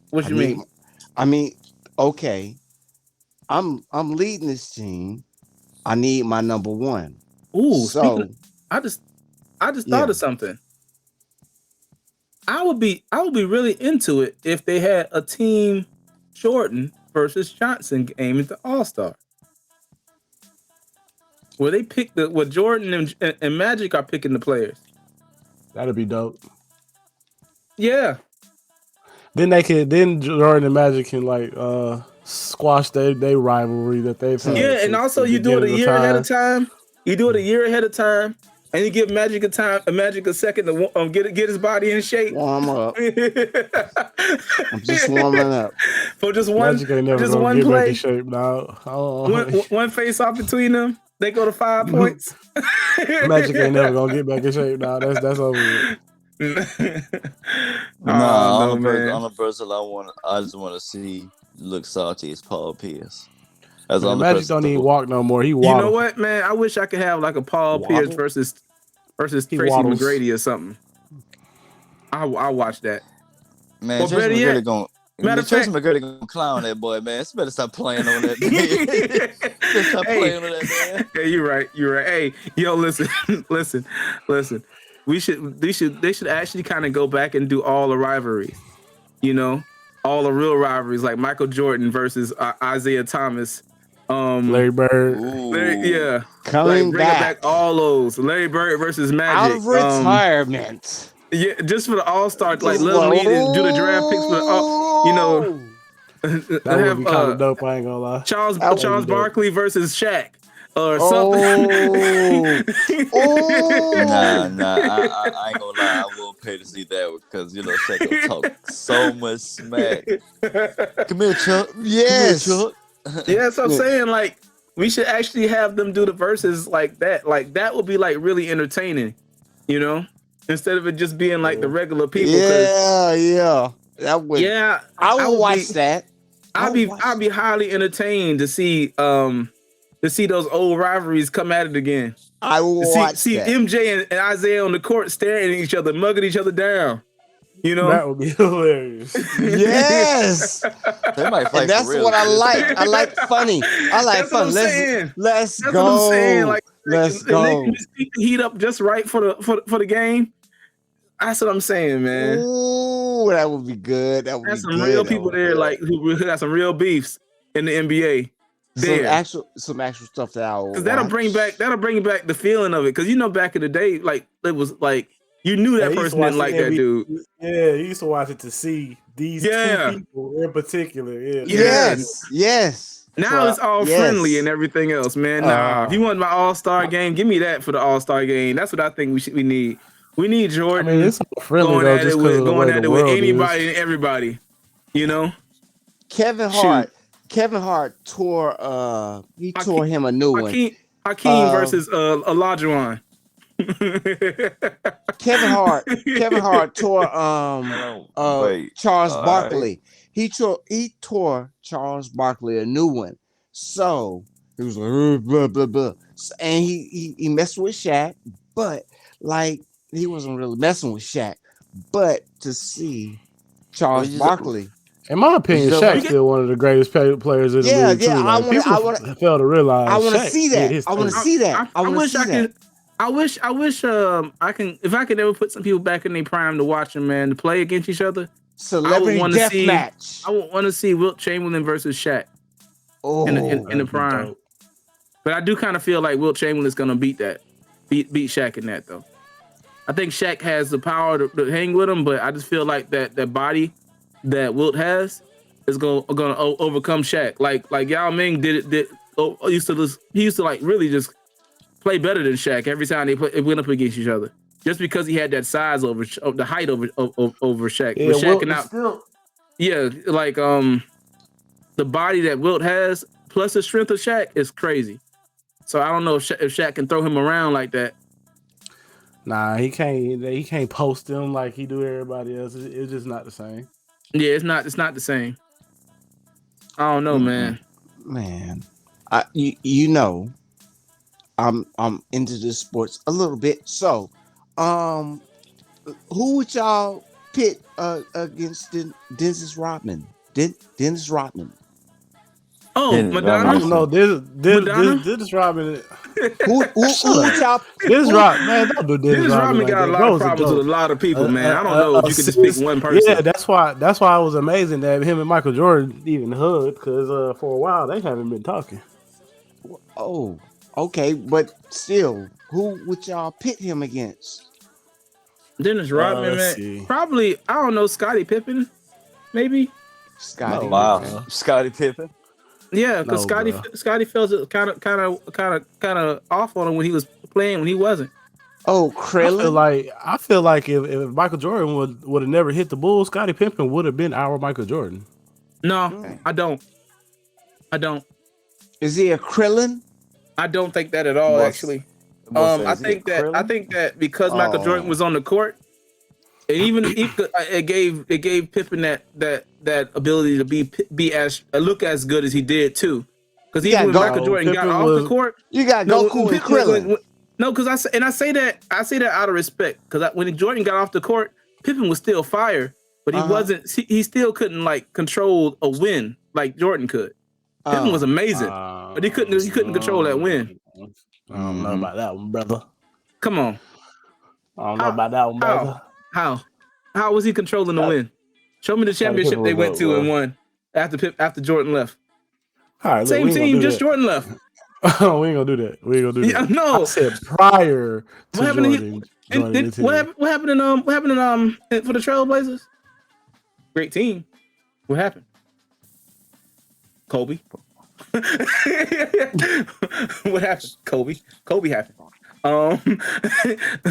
What you mean? I mean, okay. I'm leading this team. I need my number one. Ooh, so I just thought of something. I would be really into it if they had a team Jordan versus Johnson game at the All-Star, where they pick where Jordan and Magic are picking the players. That'd be dope. Yeah. Then Jordan and Magic can squash their rivalry that they've had. Yeah, and also you do it a year ahead of time. You do it a year ahead of time, and you give Magic a second to get his body in shape. Warm up. I'm just warming up. For just one, Magic ain't never just gonna one get play. back in shape now. One face off between them, they go to 5 points. Magic ain't never gonna get back in shape now. That's over with. On a person I just want to see look salty as Paul Pierce. As Man, Magic don't even walk no more. He waddles. You know what, man? I wish I could have like a Paul Pierce versus Tracy McGrady or something. I'll watch that. Man, Tracy McGrady gonna clown that boy, man. You better stop playing on that. Playing on that, man. Hey, you're right. Hey, yo, listen. They should actually kind of go back and do all the rivalries. All the real rivalries, like Michael Jordan versus Isaiah Thomas. Larry Bird. Coming bring back all those. Larry Bird versus Magic. Out of retirement. Yeah, just for the All-Star, like let them lead and do the draft picks for that would be kind of dope. I ain't gonna lie. Charles Barkley versus Shaq or something. Nah, I ain't gonna lie. I will pay to see that because Shaq will talk so much smack. Come here, Chuck. Yes. Come here, Chuck. Yeah, so I'm saying like we should actually have them do the verses like that. Like that would be like really entertaining. You know, instead of it just being like the regular people. Yeah. That would. Yeah, I would watch be, that. I'd be highly entertained to see those old rivalries come at it again. I will watch see that. MJ and Isaiah on the court staring at each other, mugging each other down. You know, that would be hilarious. Yes, They might fight and that's for real. what I like. I like funny. I like That's what fun. I'm saying. Let's That's go. what I'm saying. Like, let's and go. they can just keep the heat up just right for the game. That's what I'm saying, man. Ooh, that would be good. That would There's be some good. real people there, like who got some real beefs in the NBA. Some actual stuff that I will because that'll bring back the feeling of it. Because back in the day, like it was like you knew that person didn't like that dude. Yeah, you used to watch it to see these two people in particular. Yeah. Yes. Now it's all friendly and everything else, man. Nah, if you want my All-Star game, give me that for the All-Star game. That's what I think we need. We need Jordan. I mean, it's friendly going though, at just it because with anybody is. and everybody. You know, Kevin Hart tore tore him a new one. Hakeem versus Olajuwon. Kevin Hart tore Charles Barkley. Right. He tore Charles Barkley a new one. So he was like blah blah blah. And he messed with Shaq, but like he wasn't really messing with Shaq. But to see Charles Barkley. In my opinion, Shaq's still one of the greatest players in the league. Yeah, like, I fail to realize. I want to see that. I want to see that. I wish I can if I could ever put some people back in their prime to watch them, man, to play against each other. Celebrity death match. I would want to see Wilt Chamberlain versus Shaq. In the prime. Dope. But I do kind of feel like Wilt Chamberlain is gonna beat Shaq in that though. I think Shaq has the power to hang with him, but I just feel like that body that Wilt has is gonna overcome Shaq. Like Yao Ming he used to like really just play better than Shaq every time they went up against each other, just because he had that size over the height over Shaq. Yeah, but Shaq the body that Wilt has plus the strength of Shaq is crazy. So I don't know if Shaq can throw him around like that. Nah, he can't. He can't post him like he do everybody else. It's just not the same. Yeah, it's not the same. I don't know, man. Man, I'm into this sports a little bit. So, who would y'all pit against Dennis Rodman? Dennis Rodman. Oh, Madonna. I don't know. Dennis Rodman. Who y'all? Dennis Rodman, man, don't do Dennis Rodman. Got a lot of problems with a lot of people, man. I don't know if you could just pick one person. Yeah, that's why it was amazing that him and Michael Jordan even hugged, because for a while they haven't been talking. Oh, okay, but still, who would y'all pit him against? Dennis Rodman, man. See. Probably, I don't know, Scottie Pippen, maybe. Scottie. Wow, Scottie Pippen. Yeah, because Scottie felt kind of off on him when he was playing when he wasn't. Oh, Krillin. I feel like if Michael Jordan would have never hit the Bulls, Scottie Pippen would have been our Michael Jordan. No, I don't. Is he a Krillin? I don't think that at all. Actually, I think that because Michael Jordan was on the court, and even it gave Pippen that ability to be as look as good as he did too. Because even when Michael Jordan got off the court, you got Goku and Krillin. No, because I say that out of respect. Because when Jordan got off the court, Pippen was still fire, but he wasn't. He still couldn't like control a win like Jordan could. Pippen was amazing, but he couldn't control that win. I don't know about that one, brother. Come on. I don't know about that one, brother. How was he controlling the win? Show me the championship they went to and won after Jordan left. All right, same team, just Jordan left. Oh, we ain't gonna do that. Yeah, no, I said prior to Jordan joining the team. What happened in for the Trailblazers? Great team. What happened? Kobe. What happened? Kobe happened.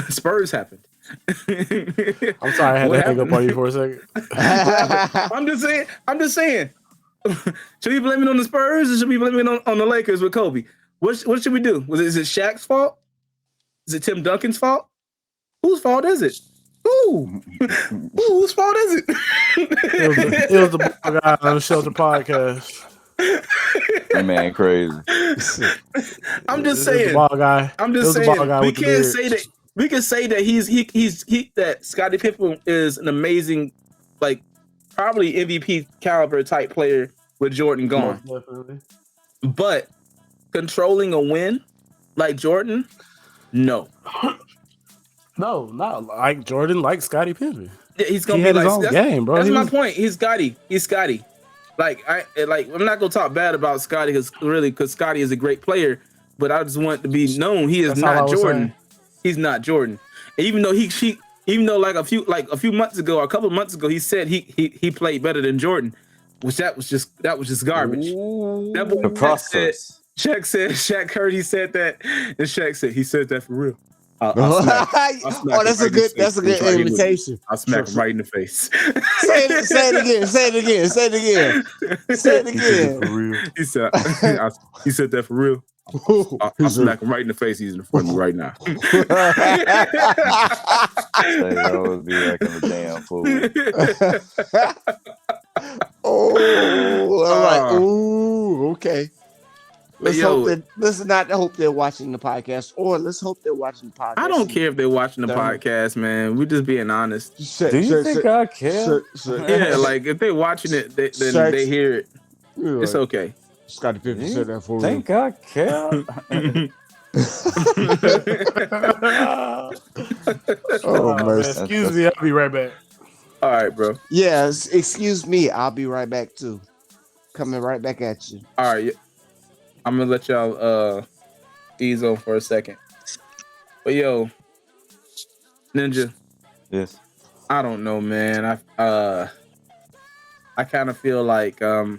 Spurs happened. I'm sorry, I had to hang up on you for a second. I'm just saying. Should we blame it on the Spurs or should we blame it on the Lakers with Kobe? What should we do? Is it Shaq's fault? Is it Tim Duncan's fault? Whose fault is it? Who? Whose fault is it? It was the ball guy on the Shelter podcast. That man crazy. I'm just It was the saying. ball guy. I'm It just was the ball saying. guy We with the can't beard. say that. We can say that that Scottie Pippen is an amazing, like, probably MVP caliber type player with Jordan gone. Most definitely. But controlling a win like Jordan, no. No, not like Jordan, like Scottie Pippen. Yeah, he's gonna He be had his like own game, bro. That's He my was- point. He's Scotty. I'm not gonna talk bad about Scotty because Scotty is a great player, but I just want to be known he is That's all I not was Jordan. saying. He's not Jordan. And even though like a few months ago, a couple of months ago, he said he played better than Jordan, which that was just garbage. That boy The process. Shaq heard he said that, and Shaq said he said that for real. I'll Oh, smack that's him a good. right in the That's a face. good Right in the- invitation. I'll smack him right in the face. Say it again. Say it again. Say it again. Say it again. For real. He said that for real. I'll smack him right in the face. He's in front of me right now. They always be acting a damn fool. Oh, all right. Ooh, okay. Let's Yo, not hope they're watching the podcast, or let's hope they're watching the podcast. I don't care if they're watching the Damn. podcast, man. We're just being honest. Do you think I care? Yeah, like if they're watching it, then they hear it. It's okay. Scottie Pippen You said that for think I care? Oh, man, mercy. excuse me, I'll be right back. All right, bro. Yes, excuse me. I'll be right back too. Coming right back at you. All right, I'm gonna let y'all ease on for a second. But yo, Ninja, Yes. I don't know, man. I kind of feel like I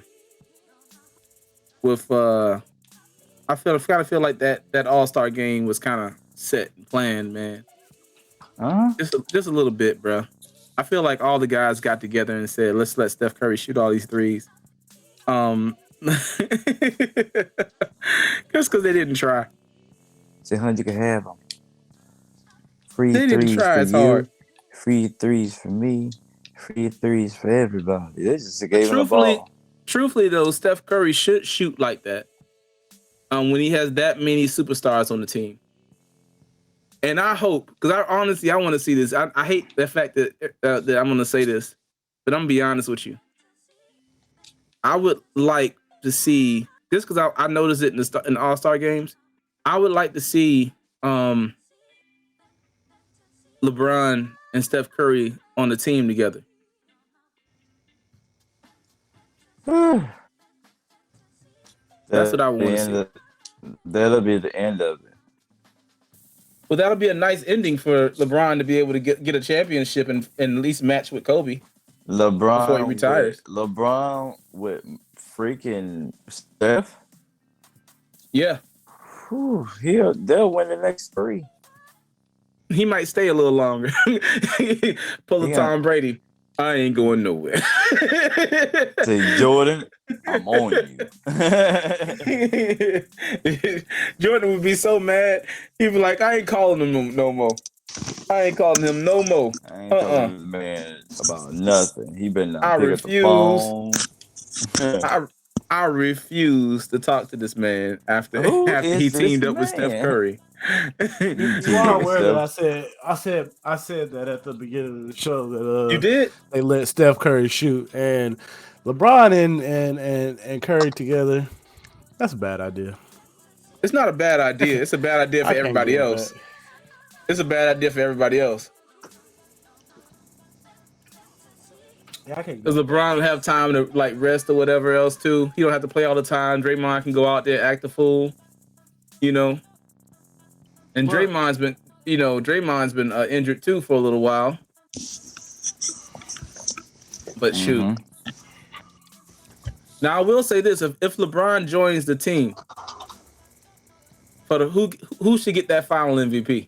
kind of feel like that All-Star game was kind of set and planned, man. Huh? Just a little bit, bro. I feel like all the guys got together and said, "Let's let Steph Curry shoot all these threes." Just because they didn't try. Say, you can have them. Free They didn't threes try for as you. hard. Free threes for me. Free threes for everybody. They just gave him the ball. Truthfully, though, Steph Curry should shoot like that. When he has that many superstars on the team. And I hope, because I want to see this. I hate the fact that I'm going to say this, but I'm going to be honest with you. I would like to see, just because I noticed it in the All-Star games, I would like to see LeBron and Steph Curry on the team together. That's what I want to see. That'll be the end of it. Well, that'll be a nice ending for LeBron to be able to get a championship and at least match with Kobe before he retires. LeBron with freaking Steph. Yeah, They'll win the next 3. he might stay a little longer. Pull a Yeah. Tom Brady. I ain't going nowhere. Say, Jordan, I'm on you. Jordan would be so mad. He'd be like, I ain't calling him no more. I ain't calling him no more. I ain't telling this man about nothing. He been I pick refuse. up the phone. I refuse to talk to this man after Who he is this teamed up with Steph man? Curry. You are aware that I said that at the beginning of the show that You did? they let Steph Curry shoot, and LeBron and Curry together. That's a bad idea. It's not a bad idea. It's a bad idea for I can't everybody go with else. that. It's a bad idea for everybody else. Yeah, I can't. Because LeBron will have time to like rest or whatever else too. He don't have to play all the time. Draymond can go out there act a fool, you know. And Right. Draymond's been injured too for a little while. But shoot. Mhm. Now I will say this: if LeBron joins the team, for who should get that final MVP?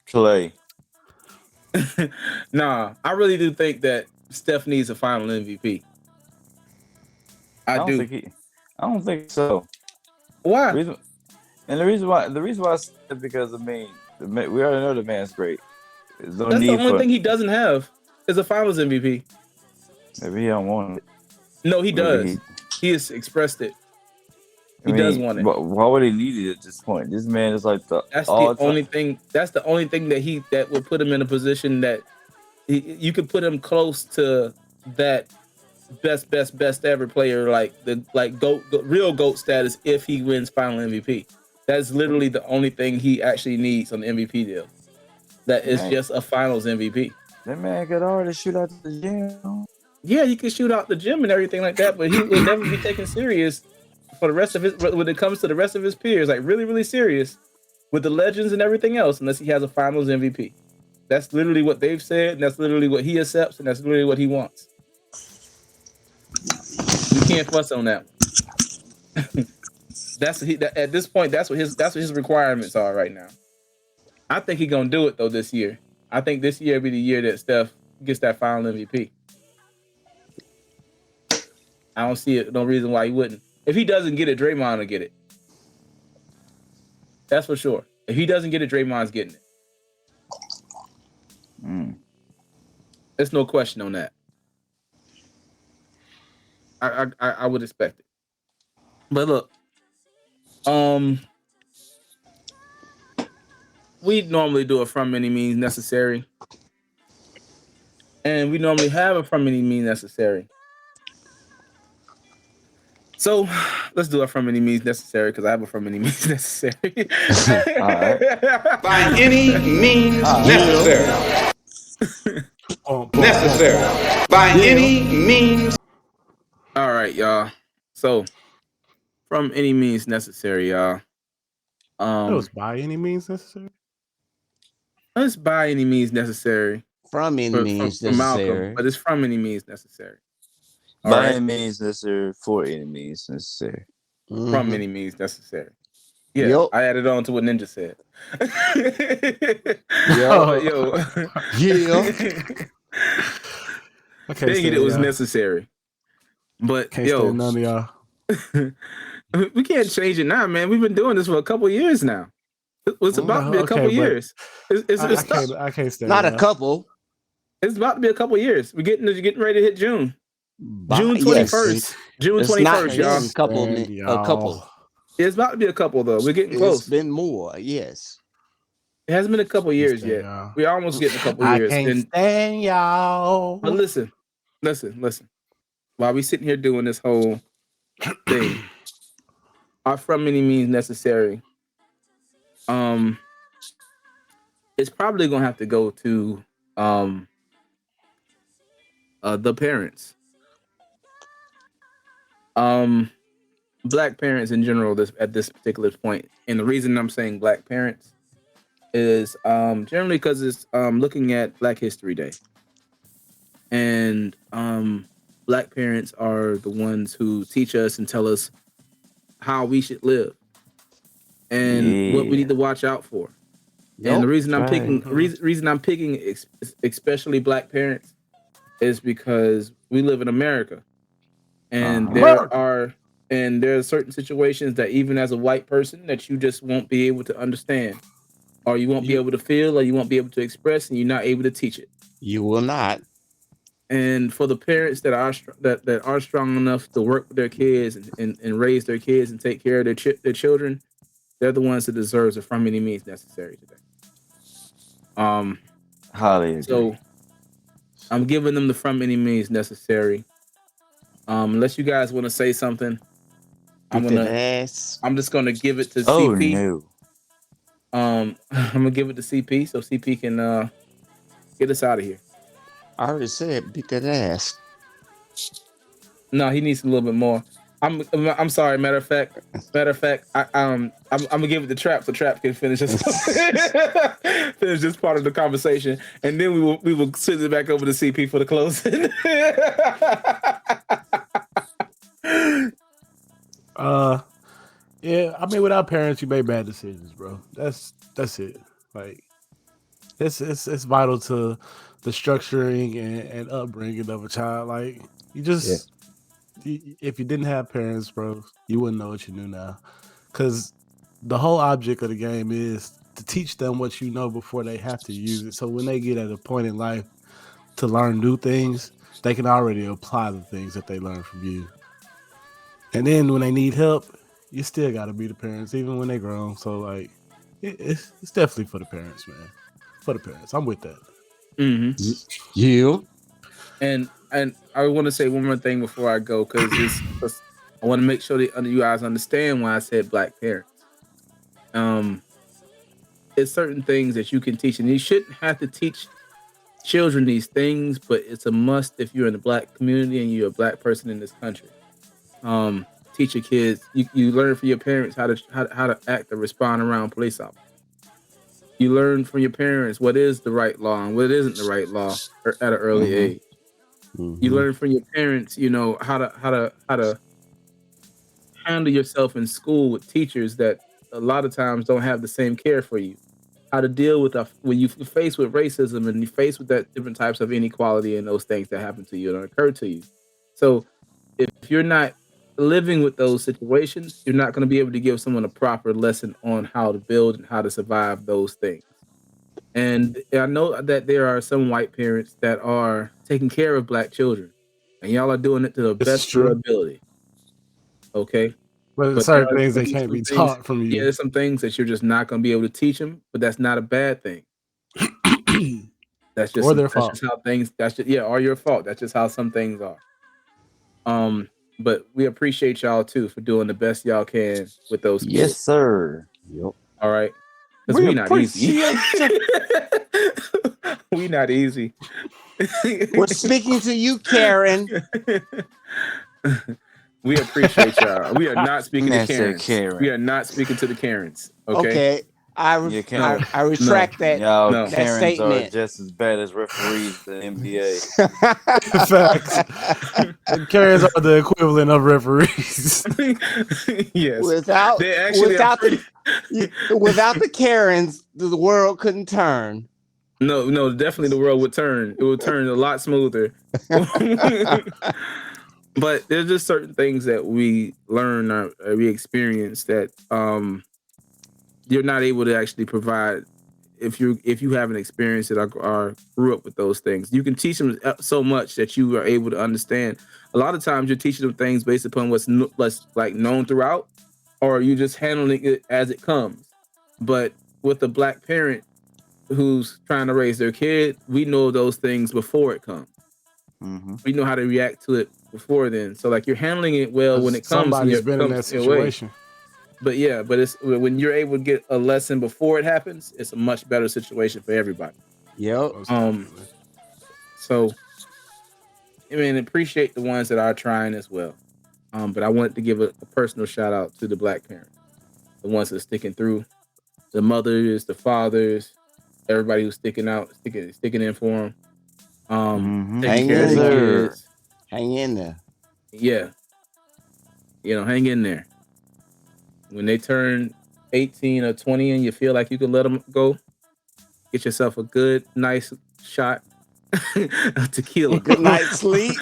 Clay. Nah, I really do think that Steph needs a final MVP. I do. I don't think so. Why? Reason- And the reason why I said that because we already know the man's great. There's no That's the need only for thing he doesn't have is a Finals MVP. maybe he don't want it. No, he Maybe does. He has expressed it. I He does mean, want it. why would he need it at this point? This man is like the That's the all-time. only thing. That's the only thing that would put him in a position that you could put him close to that best ever player, like real GOAT status if he wins Final MVP. That's literally the only thing he actually needs on the MVP deal. That is just a Finals MVP. That man could already shoot out the gym. Yeah, he can shoot out the gym and everything like that, but he will never be taken serious for the rest of his when it comes to the rest of his peers, like really, really serious with the legends and everything else, unless he has a Finals MVP. That's literally what they've said, and that's literally what he accepts, and that's literally what he wants. We can't fuss on that. At this point, that's what his requirements are right now. I think he's gonna do it though this year. I think this year will be the year that Steph gets that Final MVP. I don't see no reason why he wouldn't. If he doesn't get it, Draymond will get it. That's for sure. If he doesn't get it, Draymond's getting it. There's no question on that. I would expect it. But look, we normally do it from any means necessary. And we normally have it from any means necessary. So let's do it from any means necessary because I have it from any means necessary. All right. By any means necessary. Necessary. By any means. All right, y'all. So from any means necessary, y'all. It was by any means necessary. It's by any means necessary. From any means necessary. Malcolm, but it's from any means necessary. By any means necessary, for any means necessary. From any means necessary. Yeah, I added on to what Ninja said. Yo. Okay, Dang it was necessary. But can't stand none of y'all. We can't change it now, man. We've been doing this for a couple years now. It's about to be a couple years. I can't stand not a couple. It's about to be a couple years. We're getting ready to hit June. June 21st. Yes. June 21st, y'all. A couple. It's about to be a couple though. We're getting close. It's been more, yes. It hasn't been a couple years yet. Y'all. We're almost getting a couple years. I can't stand y'all. But listen. While we sitting here doing this whole thing, our from any means necessary. It's probably gonna have to go to the parents. Black parents in general at this particular point. And the reason I'm saying black parents is generally because it's looking at Black History Day. And black parents are the ones who teach us and tell us how we should live and what we need to watch out for. And the reason I'm picking especially black parents is because we live in America. And there are certain situations that even as a white person that you just won't be able to understand, or you won't be able to feel, or you won't be able to express, and you're not able to teach it. You will not. And for the parents that are strong enough to work with their kids and raise their kids and take care of their children, they're the ones that deserve the from any means necessary today. So I'm giving them the from any means necessary. Unless you guys want to say something, I'm just gonna give it to CP. I'm gonna give it to CP so CP can get us out of here. I already said beat that ass. No, he needs a little bit more. I'm sorry. Matter of fact, I'm gonna give it to Trap so Trap can finish this finish this part of the conversation, and then we will switch it back over to CP for the closing. Yeah, I mean, without parents, you make bad decisions, bro. That's it. Like, it's vital to the structuring and upbringing of a child. Like, you just if you didn't have parents, bro, you wouldn't know what you knew now. Because the whole object of the game is to teach them what you know before they have to use it. So when they get at a point in life to learn new things, they can already apply the things that they learn from you. And then when they need help, you still got to be the parents, even when they grown. So like, it's definitely for the parents, man. For the parents, I'm with that. Mm-hmm. Yeah. And I want to say one more thing before I go, because I want to make sure that you guys understand why I said black parents. It's certain things that you can teach, and you shouldn't have to teach children these things, but it's a must if you're in the black community and you're a black person in this country. Teach your kids. You learn from your parents how to act or respond around police officers. You learn from your parents what is the right law and what isn't the right law at an early age. You learn from your parents, how to handle yourself in school with teachers that a lot of times don't have the same care for you. How to deal with when you face with racism and you face with that different types of inequality and those things that happen to you and occur to you. So if you're not living with those situations, you're not going to be able to give someone a proper lesson on how to build and how to survive those things. And I know that there are some white parents that are taking care of black children, and y'all are doing it to the best of your ability. Okay, but there certain are things gonna they be can't some be things. taught from Yeah, you. there's some things that you're just not going to be able to teach them, but that's not a bad thing. That's just Or their that's fault. just how things. That's just or your fault. That's just how some things are. But we appreciate y'all too for doing the best y'all can with those Yes, kids. sir. Yep. All right, because We we not easy. appreciate you. We not easy. We're speaking to you, Karen. We appreciate y'all. We are not speaking to Man said Karens. We Karen. are not speaking to the Karens. Okay. Okay. I Yeah, Karen. I retract Y'all No. that Karens are statement. just as bad as referees in the NBA. Facts. Karens are the equivalent of referees. Yes. Without They actually are without the Karens, the world couldn't turn. No, definitely the world would turn. It would turn a lot smoother. But there's just certain things that we learn or we experience that you're not able to actually provide if you haven't experienced it or grew up with those things. You can teach them so much that you are able to understand. A lot of times you're teaching them things based upon what's like known throughout, or you just handling it as it comes. But with a black parent who's trying to raise their kid, we know those things before it comes. We know how to react to it before then. So like you're handling it well when it comes Somebody's been in that your way. situation. But it's when you're able to get a lesson before it happens, it's a much better situation for everybody. Yep. So I mean, appreciate the ones that are trying as well. But I wanted to give a personal shout out to the black parents, the ones that are sticking through, the mothers, the fathers, everybody who's sticking in for them. Taking care of the kids. Hang in there. Yeah. Hang in there. When they turn 18 or 20 and you feel like you can let them go, get yourself a good, nice shot of tequila. A good night's sleep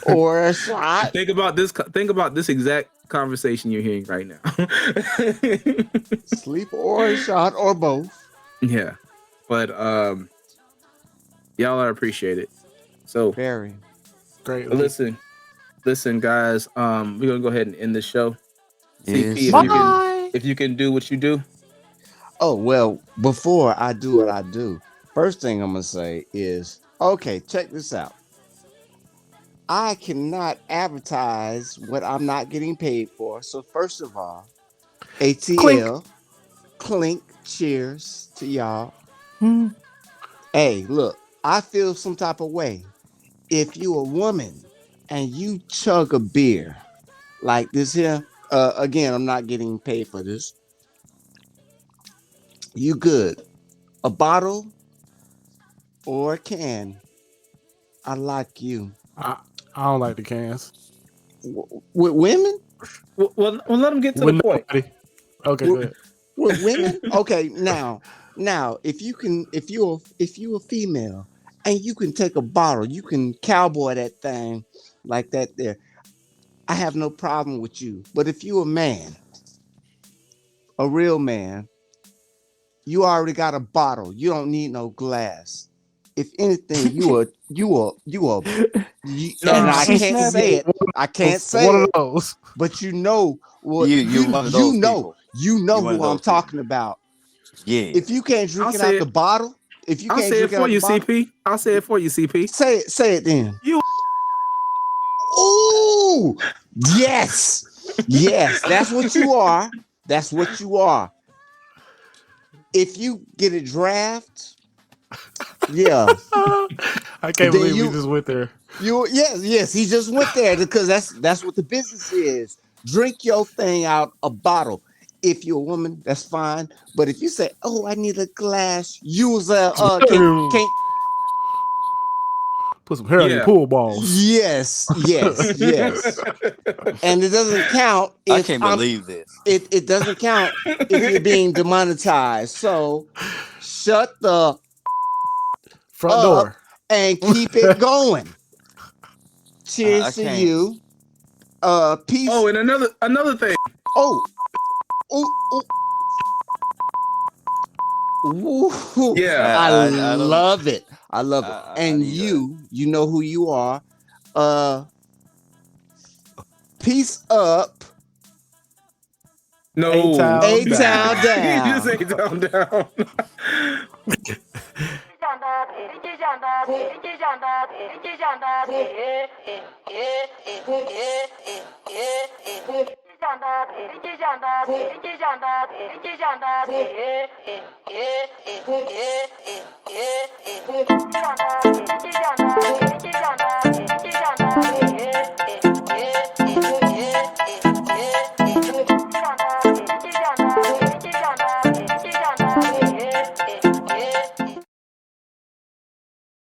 or a shot. Think about this exact conversation you're hearing right now. Sleep or a shot or both. Yeah. But y'all are appreciated. So very great. Listen, guys. We're gonna go ahead and end the show. Yes. CP, if you can do what you do. Oh well, before I do what I do, first thing I'm gonna say is, okay, check this out. I cannot advertise what I'm not getting paid for. So first of all, ATL, clink, cheers to y'all. Hey, look, I feel some type of way. If you a woman and you chug a beer like this here, again, I'm not getting paid for this. You good. A bottle or a can. I like you. I don't like the cans. With women? Well, let them get to the point. Okay, go ahead. With women? Okay, now, if you're a female and you can take a bottle, you can cowboy that thing like that there. I have no problem with you. But if you're a man, a real man, you already got a bottle. You don't need no glass. If anything, No, and I she can't snapped say it. it. I can't say One it. of those. But you know what You one of those people. you know You one of who I'm those people. talking about. Yeah. If you can't drink I'll it say out it. the bottle, if you I'll can't say it drink it for out the you, bottle, CP. I'll say it for you, CP. say it then. You. Ooh, yes, yes, that's what you are. That's what you are. If you get a draft, yeah, I can't then believe we just went there. yes, he just went there because that's what the business is. Drink your thing out a bottle. If you're a woman, that's fine. But if you say, "Oh, I need a glass," use a can't. Put some hair on your pool balls. Yes, and it doesn't count I if can't believe this. It doesn't count if you're being demonetized. So shut the Front up door and keep it going. Cheers I to can't. you. Peace. Oh, and another thing. Oh, ooh. Yeah. I I don't. love it. I love it. I And need you know who you are. Peace up. No. A-Town A-Town He down. just A-Town down. Yeah.